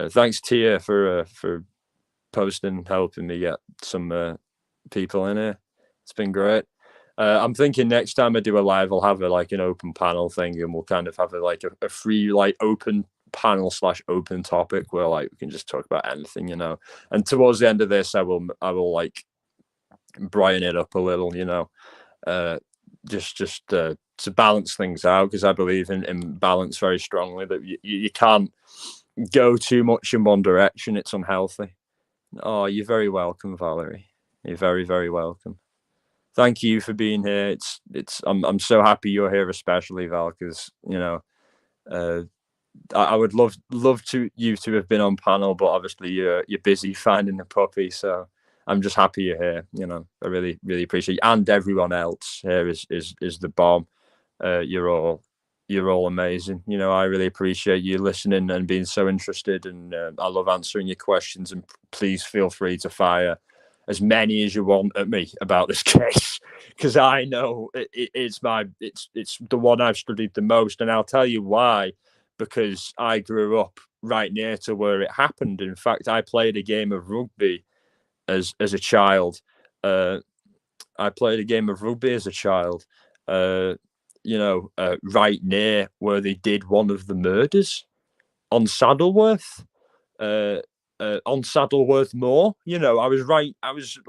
Thanks Tia for posting, helping me get some people in here. It's been great. I'm thinking next time I do a live, I'll have an open panel thing, and we'll kind of have a free open panel / open topic where we can just talk about anything, And towards the end of this, I will brighten it up a little, just to balance things out, because I believe in balance very strongly. That you can't go too much in one direction; it's unhealthy. Oh, you're very welcome, Valerie. You're very, very welcome. Thank you for being here. I'm so happy you're here, especially Val, because I would love you to have been on panel, but obviously you're busy finding the puppy. So I'm just happy you're here. I really, really appreciate you, and everyone else here is the bomb. You're all amazing. I really appreciate you listening and being so interested, and I love answering your questions. And please feel free to fire as many as you want at me about this case, because I know it's the one I've studied the most, and I'll tell you why. Because I grew up right near to where it happened. In fact, I played a game of rugby as a child. Right near where they did one of the murders on Saddleworth. On Saddleworth Moor. I was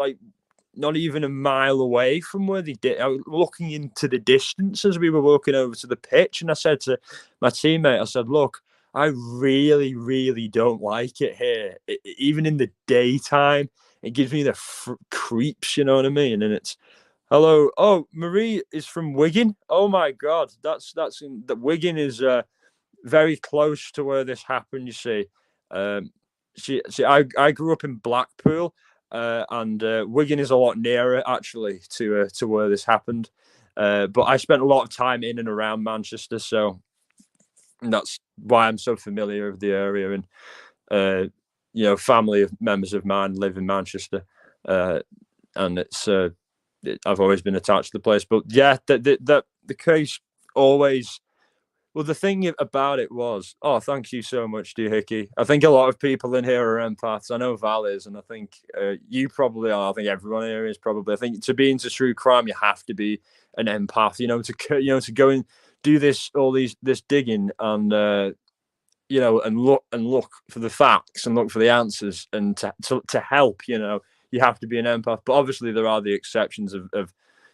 not even a mile away from where they did. I was looking into the distance as we were walking over to the pitch, and I said to my teammate, I said, look, I really, really don't like it here. Even in the daytime, it gives me the creeps, you know what I mean? And it's, hello. Oh, Marie is from Wigan. Oh my God. The Wigan is very close to where this happened, you see. I grew up in Blackpool, and Wigan is a lot nearer actually to where this happened. But I spent a lot of time in and around Manchester, so that's why I'm so familiar with the area. And family of members of mine live in Manchester, and it's I've always been attached to the place. But yeah, the case always. Well, the thing about it was, thank you so much, dear Hickey. I think a lot of people in here are empaths. I know Val is, and I think you probably are. I think everyone here is probably. I think to be into true crime, you have to be an empath. To go and do this digging and and look for the facts and look for the answers and to help. You have to be an empath. But obviously, there are the exceptions of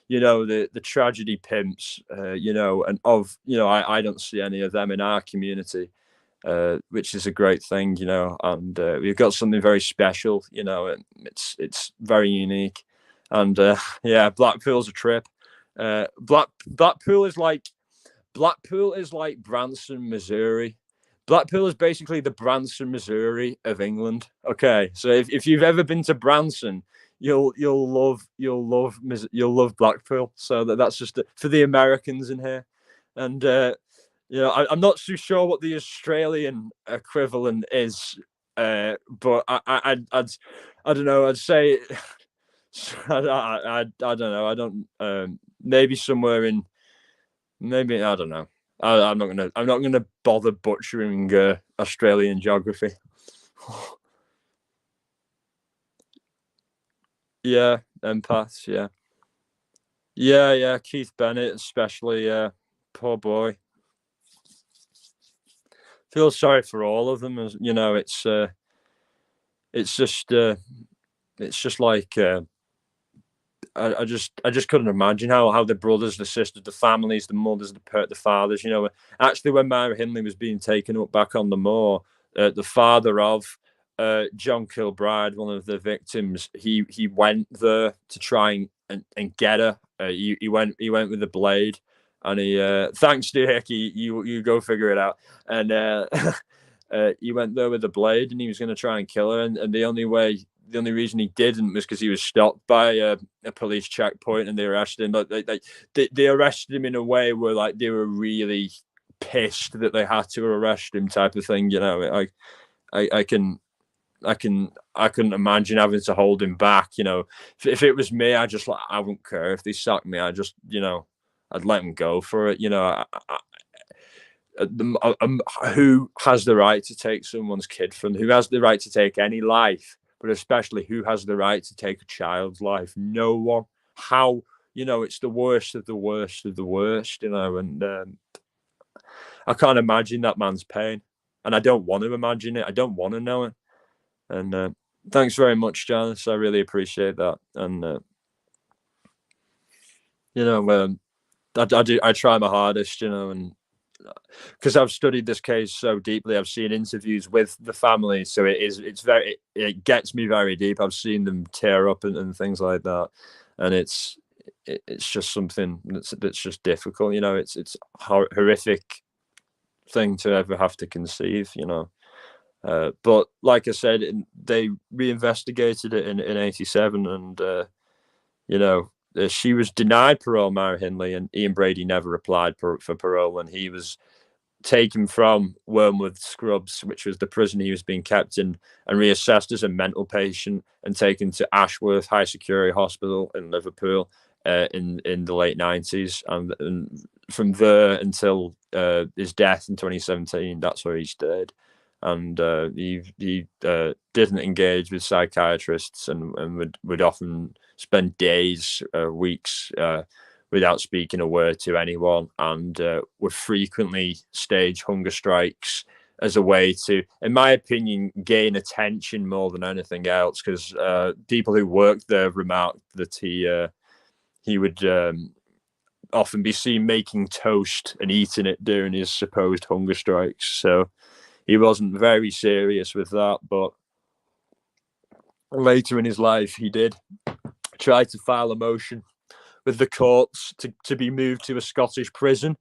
the tragedy pimps, and I don't see any of them in our community, which is a great thing, and we've got something very special, and it's very unique. And Blackpool's a trip. Blackpool is like Branson, Missouri. Blackpool is basically the Branson, Missouri of England. Okay, so if you've ever been to Branson, you'll love Blackpool. So that's just for the Americans in here. And I'm not too sure what the Australian equivalent is, but I'd don't know. I'd say I don't know. I don't maybe somewhere in I don't know. I'm not gonna bother butchering Australian geography. Yeah, empaths. Yeah, yeah. Keith Bennett, especially. Yeah, poor boy. Feel sorry for all of them. As you know, it's just it's just like I just couldn't imagine how the brothers, the sisters, the families, the mothers, the fathers. You know, actually, when Myra Hindley was being taken up back on the moor, the father of John Kilbride, one of the victims, he went there to try and get her. He went with a blade, and he thanks to Hickey, you go figure it out. And he went there with a blade, and he was going to try and kill her. And the only reason he didn't was because he was stopped by a police checkpoint, and they arrested him. But they arrested him in a way where like they were really pissed that they had to arrest him, type of thing. You know, I can I couldn't imagine having to hold him back. You know, if it was me, I wouldn't care if they sacked me. I'd let him go for it. You know, who has the right to take someone's kid from? Who has the right to take any life? But especially, who has the right to take a child's life? No one. How? You know, it's the worst of the worst of the worst. You know, and I can't imagine that man's pain, and I don't want to imagine it. I don't want to know it. And thanks very much, Janice. I really appreciate that. And you know, I try my hardest. You know, and because I've studied this case so deeply, I've seen interviews with the family, so it gets me very deep. I've seen them tear up and things like that, and it's just something that's just difficult. You know, it's horrific thing to ever have to conceive. You know. But like I said, they reinvestigated it in '87, and you know, she was denied parole, Myra Hindley, and Ian Brady never applied for parole, and he was taken from Wormwood Scrubs, which was the prison he was being kept in, and reassessed as a mental patient and taken to Ashworth High Security Hospital in Liverpool in the late '90s, and from there until his death in 2017, that's where he stayed. And he didn't engage with psychiatrists, and would often spend days, weeks without speaking a word to anyone, and would frequently stage hunger strikes as a way to, in my opinion, gain attention more than anything else. Because people who worked there remarked that he would often be seen making toast and eating it during his supposed hunger strikes. So he wasn't very serious with that, but later in his life, he did try to file a motion with the courts to be moved to a Scottish prison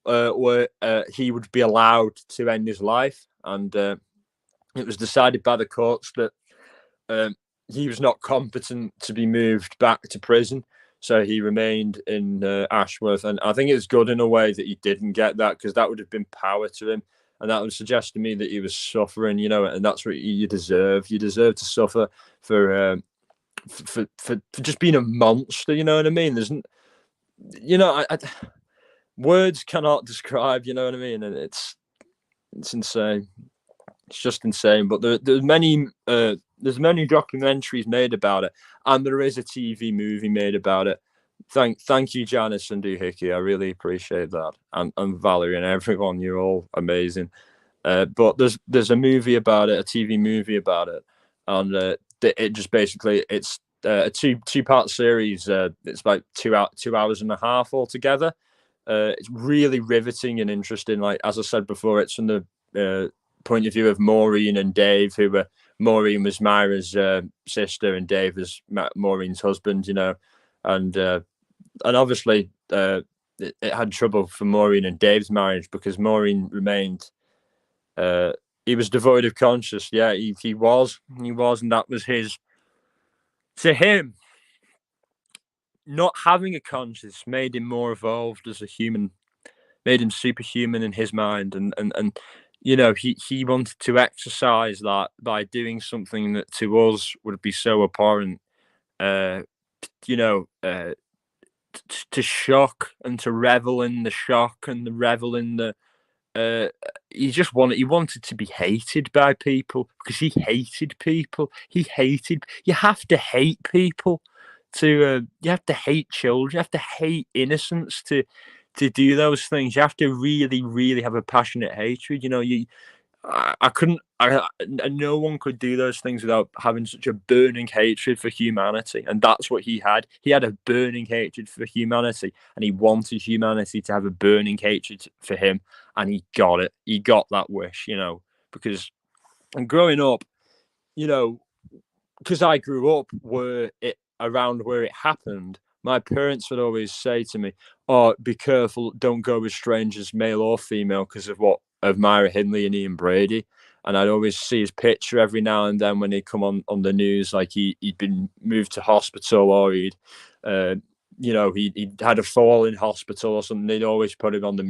where he would be allowed to end his life. And it was decided by the courts that he was not competent to be moved back to prison. So he remained in Ashworth. And I think it's good in a way that he didn't get that, because that would have been power to him. And that would suggest to me that he was suffering, you know, and that's what you deserve. You deserve to suffer for just being a monster. You know what I mean? There's, you know, words cannot describe. You know what I mean? And it's insane. It's just insane. But there's many documentaries made about it, and there is a TV movie made about it. Thank you, Janice and Doohickey. I really appreciate that, and Valerie and everyone. You're all amazing. But there's a movie about it, a TV movie about it, and it just basically it's a two-part series. It's like 2 hours and a half altogether. It's really riveting and interesting. Like, as I said before, it's from the point of view of Maureen and Dave, who were Maureen was Myra's sister and Dave was Maureen's husband. You know, and obviously it had trouble for Maureen and Dave's marriage, because Maureen remained. He was devoid of conscience. Yeah, he was, and that was his. To him, not having a conscience made him more evolved as a human, made him superhuman in his mind, and you know, he wanted to exercise that by doing something that to us would be so abhorrent. You know, to shock and to revel in the shock and the revel in the. He wanted to be hated by people because he hated people. You have to hate people you have to hate children. You have to hate innocence to do those things. You have to really, really have a passionate hatred. I couldn't. No one could do those things without having such a burning hatred for humanity, and that's what he had. He had a burning hatred for humanity, and he wanted humanity to have a burning hatred for him, and he got it. He got that wish, because and growing up, because I grew up around where it happened. My parents would always say to me, "Oh, be careful! Don't go with strangers, male or female, because of Myra, Hindley, and Ian Brady." And I'd always see his picture every now and then when he'd come on the news, like he'd been moved to hospital, or he'd had a fall in hospital or something. They'd always put him on the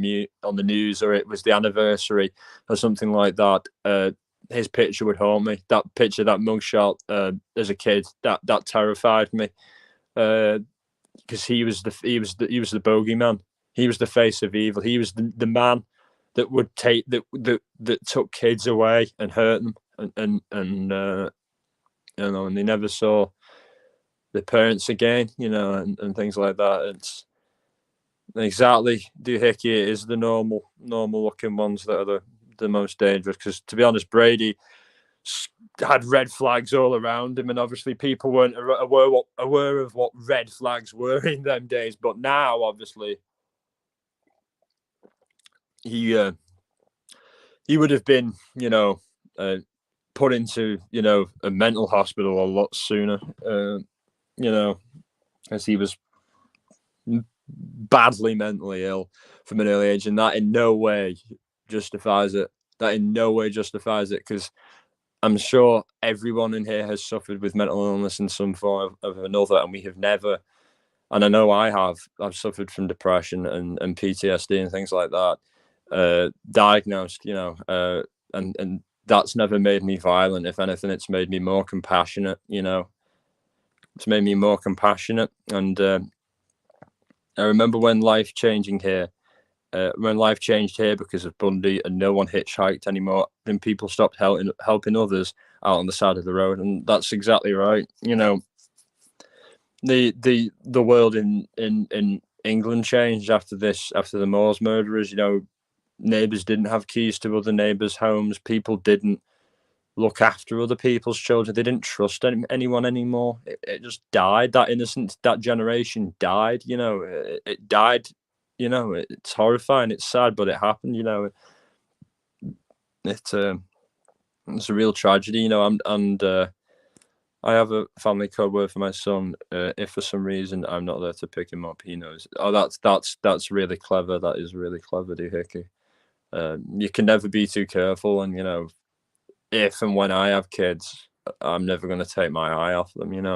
news, or it was the anniversary or something like that. His picture would haunt me. That picture, that mugshot, as a kid, that terrified me. Because he was the bogeyman. He was the face of evil. He was the man that would that took kids away and hurt them, and they never saw the parents again, and things like that. It's exactly doohickey. It is the normal looking ones that are the most dangerous. Because to be honest, Brady had red flags all around him, and obviously people weren't aware of what red flags were in them days. But now, obviously, he would have been, put into, a mental hospital a lot sooner, as he was badly mentally ill from an early age, and that in no way justifies it. Because I'm sure everyone in here has suffered with mental illness in some form of another, and we have never, and I know I've suffered from depression and PTSD and things like that, diagnosed, and that's never made me violent. If anything, it's made me more compassionate, It's made me more compassionate. And I remember when life changed here because of Bundy, and no one hitchhiked anymore, then people stopped helping others out on the side of the road. And that's exactly right. The world in England changed after the Moors murderers. Neighbours didn't have keys to other neighbours' homes. People didn't look after other people's children. They didn't trust anyone anymore. It just died. That innocence, that generation died. It died. It's horrifying. It's sad, but it happened. It's a real tragedy. And I have a family code word for my son. If for some reason I'm not there to pick him up, he knows. Oh, that's really clever. That is really clever, doohickey. You can never be too careful, and if and when I have kids, I'm never going to take my eye off them. And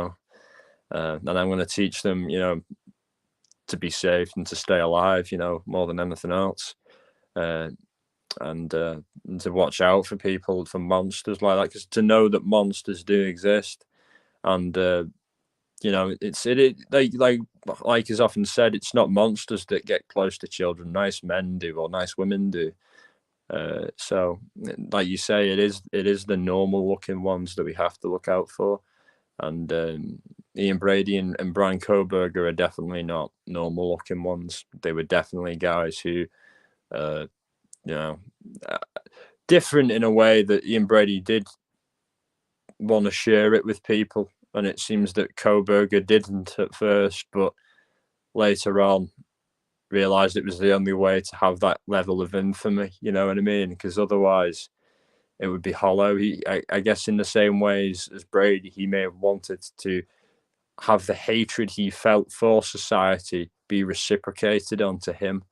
I'm going to teach them, to be safe and to stay alive. More than anything else, and to watch out for people, for monsters like that, because to know that monsters do exist, and like is often said, it's not monsters that get close to children. Nice men do, or nice women do. So, like you say, it is the normal looking ones that we have to look out for. And Ian Brady and Brian Koberger are definitely not normal looking ones. They were definitely guys who, different in a way that Ian Brady did want to share it with people. And it seems that Koberger didn't at first, but later on realised it was the only way to have that level of infamy, you know what I mean? Because otherwise it would be hollow. I guess in the same ways as Brady, he may have wanted to have the hatred he felt for society be reciprocated onto him.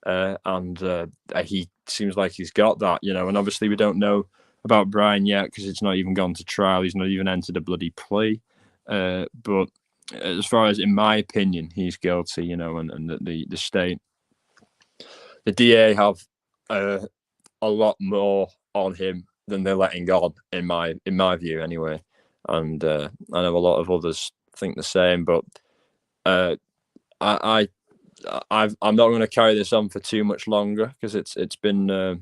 And he seems like he's got that, and obviously we don't know about Brian yet because it's not even gone to trial. He's not even entered a bloody plea. But as far as, in my opinion, he's guilty, and the state, the DA have a lot more on him than they're letting on, in my view, anyway. And I know a lot of others think the same, but I I'm not going to carry this on for too much longer because it's been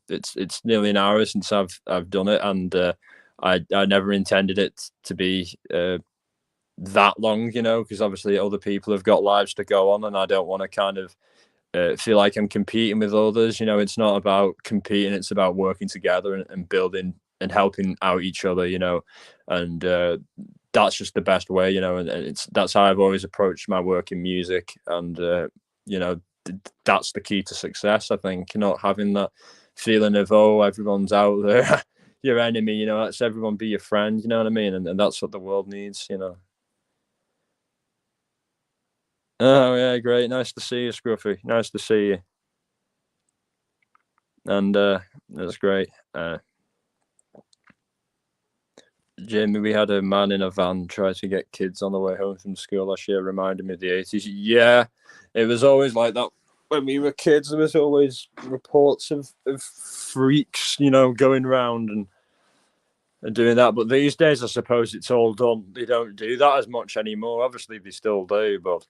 it's nearly an hour since I've done it, and I never intended it to be that long, because obviously other people have got lives to go on, and I don't want to kind of feel like I'm competing with others. It's not about competing; it's about working together and building and helping out each other. And that's just the best way. And that's how I've always approached my work in music, and that's the key to success. I think not having that feeling of, oh, everyone's out there, your enemy. That's everyone be your friend. You know what I mean? And that's what the world needs. Oh yeah, great. Nice to see you, Scruffy. Nice to see you. And that's great. Jamie, we had a man in a van try to get kids on the way home from school last year, reminding me of the 80s. Yeah, it was always like that when we were kids. There was always reports of freaks, going around and doing that. But these days, I suppose it's all done. They don't do that as much anymore. Obviously, they still do, but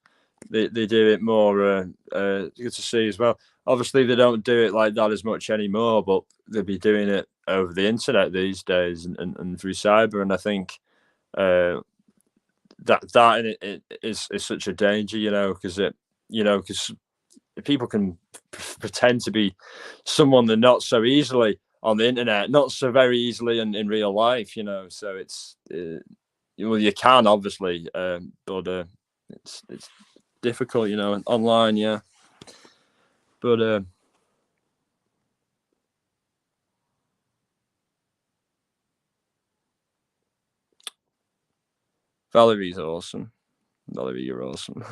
they do it more. Good to see as well. Obviously, they don't do it like that as much anymore, but they'll be doing it over the internet these days and through cyber. And I think that in it is such a danger, because because people can pretend to be someone they're not so easily on the internet, not so very easily in real life, So it's well, you can obviously, but it's difficult, online, yeah. But Valerie's awesome. Valerie, you're awesome.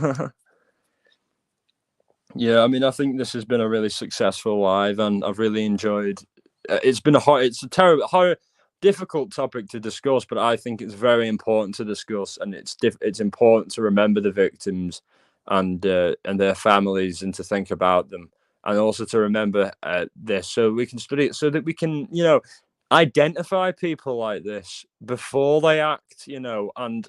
Yeah, I mean, I think this has been a really successful live, and I've really enjoyed. It's been it's a terrible, difficult topic to discuss, but I think it's very important to discuss, and it's important to remember the victims and their families, and to think about them, and also to remember this, so we can study it, so that we can, identify people like this before they act, and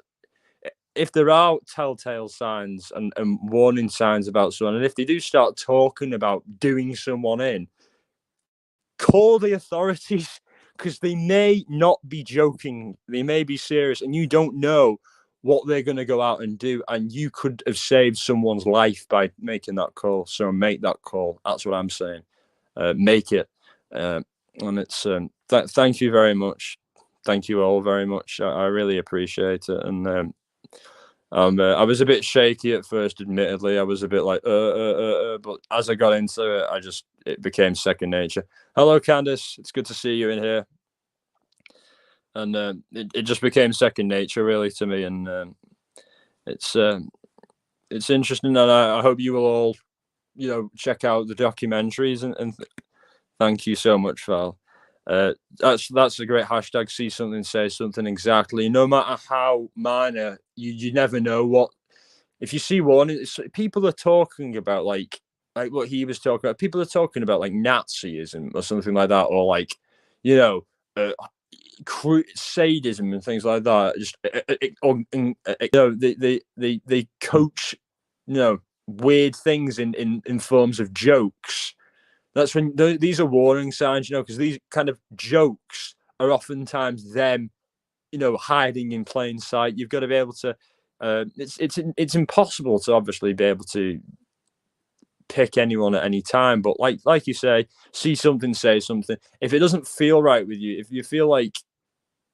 if there are telltale signs and warning signs about someone, and if they do start talking about doing someone in, call the authorities, because they may not be joking. They may be serious, and you don't know what they're going to go out and do. And you could have saved someone's life by making that call. So make that call. That's what I'm saying. Make it. And it's thank you very much. Thank you all very much. I really appreciate it. And I was a bit shaky at first, admittedly. I was a bit like, but as I got into it, it became second nature. Hello, Candice. It's good to see you in here. And it just became second nature, really, to me. And it's interesting, and I hope you will all, check out the documentaries. And thank you so much, Val. That's a great hashtag. See something, say something. Exactly. No matter how minor, you never know what. If you see one, people are talking about like what he was talking about. People are talking about like Nazism or something like that, or like, sadism and things like that. Just they coach, weird things in forms of jokes. That's when these are warning signs, because these kind of jokes are oftentimes them, hiding in plain sight. You've got to be able to. It's impossible to obviously be able to pick anyone at any time, but like you say, see something, say something. If it doesn't feel right with you, if you feel like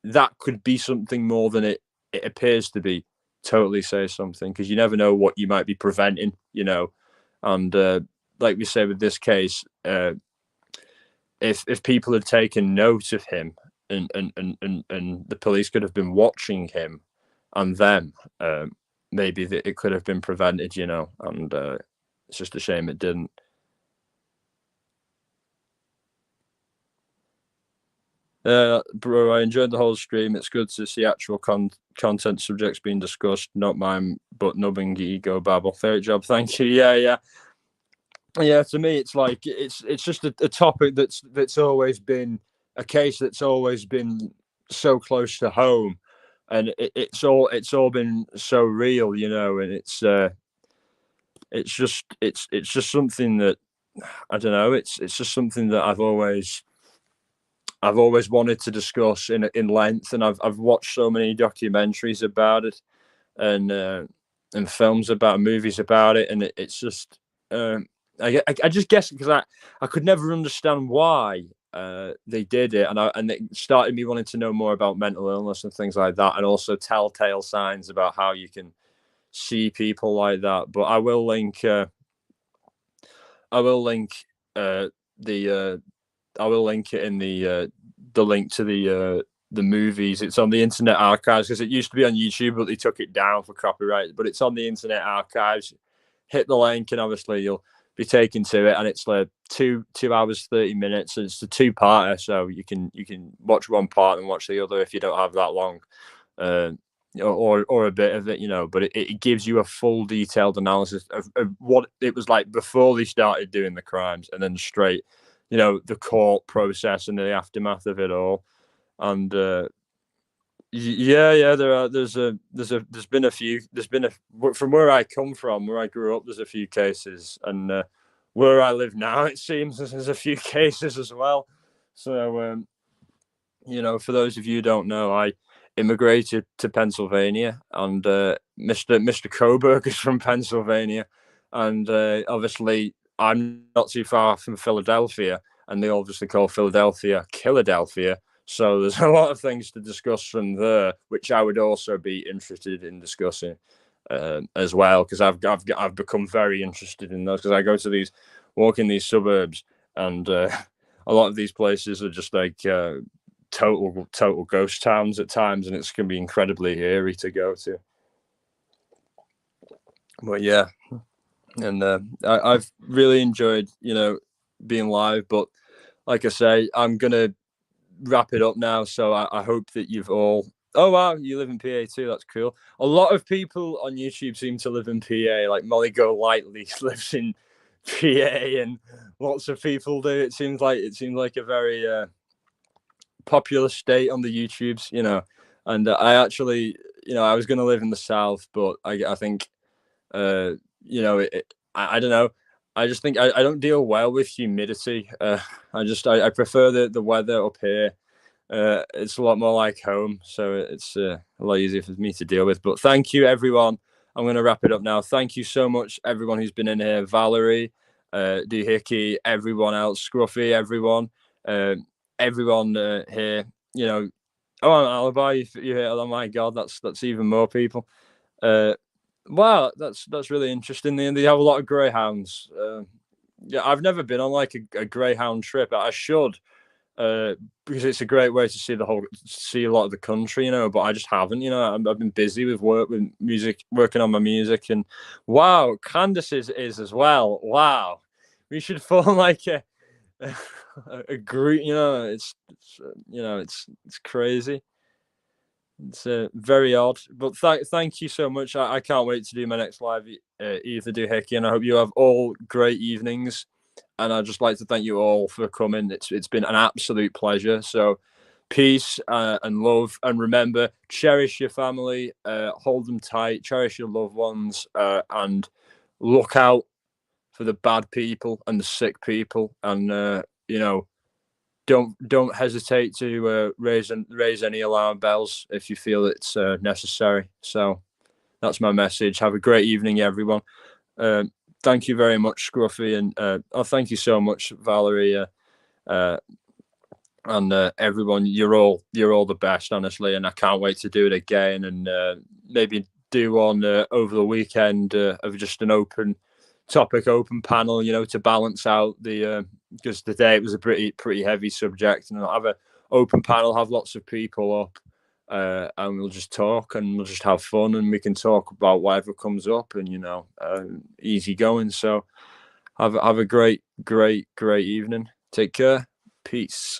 that could be something more than it appears to be, totally say something, because you never know what you might be preventing, and like we say with this case, if people had taken note of him, and the police could have been watching him and them, maybe it could have been prevented, and it's just a shame it didn't. Bro, I enjoyed the whole stream. It's good to see actual content subjects being discussed, not mine, but nubbing ego babble. Great job, thank you. Yeah. To me, it's like it's just a topic that's always been a case that's always been so close to home, and it's all been so real, and it's it's just something that I don't know. It's just something that I've always wanted to discuss in length, and I've watched so many documentaries about it, and films about movies about it, and it's just I just guess because I could never understand why they did it, and it started me wanting to know more about mental illness and things like that, and also telltale signs about how you can see people like that. But I will link the I will link it in the link to the movies. It's on the Internet Archives because it used to be on YouTube, but they took it down for copyright. But it's on the Internet Archives. Hit the link, and obviously you'll be taken to it. And it's like 2 hours 30 minutes. And it's a two-parter, so you can watch one part and watch the other if you don't have that long, or a bit of it, But it gives you a full detailed analysis of what it was like before they started doing the crimes, and then straight, the court process and the aftermath of it all. And yeah, there's been a few. From where I come from, where I grew up, there's a few cases, and where I live now, it seems there's a few cases as well. So for those of you who don't know, I immigrated to Pennsylvania, and Mr. Coburg is from Pennsylvania, and obviously I'm not too far from Philadelphia, and they obviously call Philadelphia Philadelphia. So there's a lot of things to discuss from there, which I would also be interested in discussing as well, because I've become very interested in those, because I go to walk in these suburbs, and a lot of these places are just like total ghost towns at times, and it's going to be incredibly eerie to go to. But yeah, and I've really enjoyed being live, but like I say, I'm gonna wrap it up now. So I hope that you've all. Oh wow, you live in PA too. That's cool. A lot of people on YouTube seem to live in PA. Like Molly Golightly lives in PA, and lots of people do. It seems like a very popular state on the YouTubes, And I actually, I was going to live in the South, but I think, I don't know. I just think I don't deal well with humidity. I prefer the weather up here. It's a lot more like home, so it's a lot easier for me to deal with. But thank you, everyone. I'm going to wrap it up now. Thank you so much, everyone who's been in here. Valerie, Doohickey, everyone else, Scruffy, everyone, everyone here. Oh, Alibi, you're here. Oh my God, that's even more people. Wow, that's really interesting. They have a lot of greyhounds. Yeah, I've never been on like a greyhound trip. I should, because it's a great way to see a lot of the country, But I just haven't, I've been busy with work, with music, working on my music, and wow, Candace is as well. Wow, we should form like a group. It's crazy. It's very odd, but thank you so much. I can't wait to do my next live, either Doohickey, and I hope you have all great evenings. And I'd just like to thank you all for coming. It's been an absolute pleasure. So peace and love, and remember, cherish your family, hold them tight, cherish your loved ones, and look out for the bad people and the sick people, and don't hesitate to raise any alarm bells if you feel it's necessary. So that's my message. Have a great evening, everyone. Thank you very much, Scruffy, and thank you so much, Valerie, and everyone. You're all the best, honestly, and I can't wait to do it again, and maybe do one over the weekend of just an open panel, to balance out the because today it was a pretty heavy subject, and I'll have an open panel, have lots of people up, and we'll just talk, and we'll just have fun, and we can talk about whatever comes up, and easy going. So have a great evening. Take care. Peace.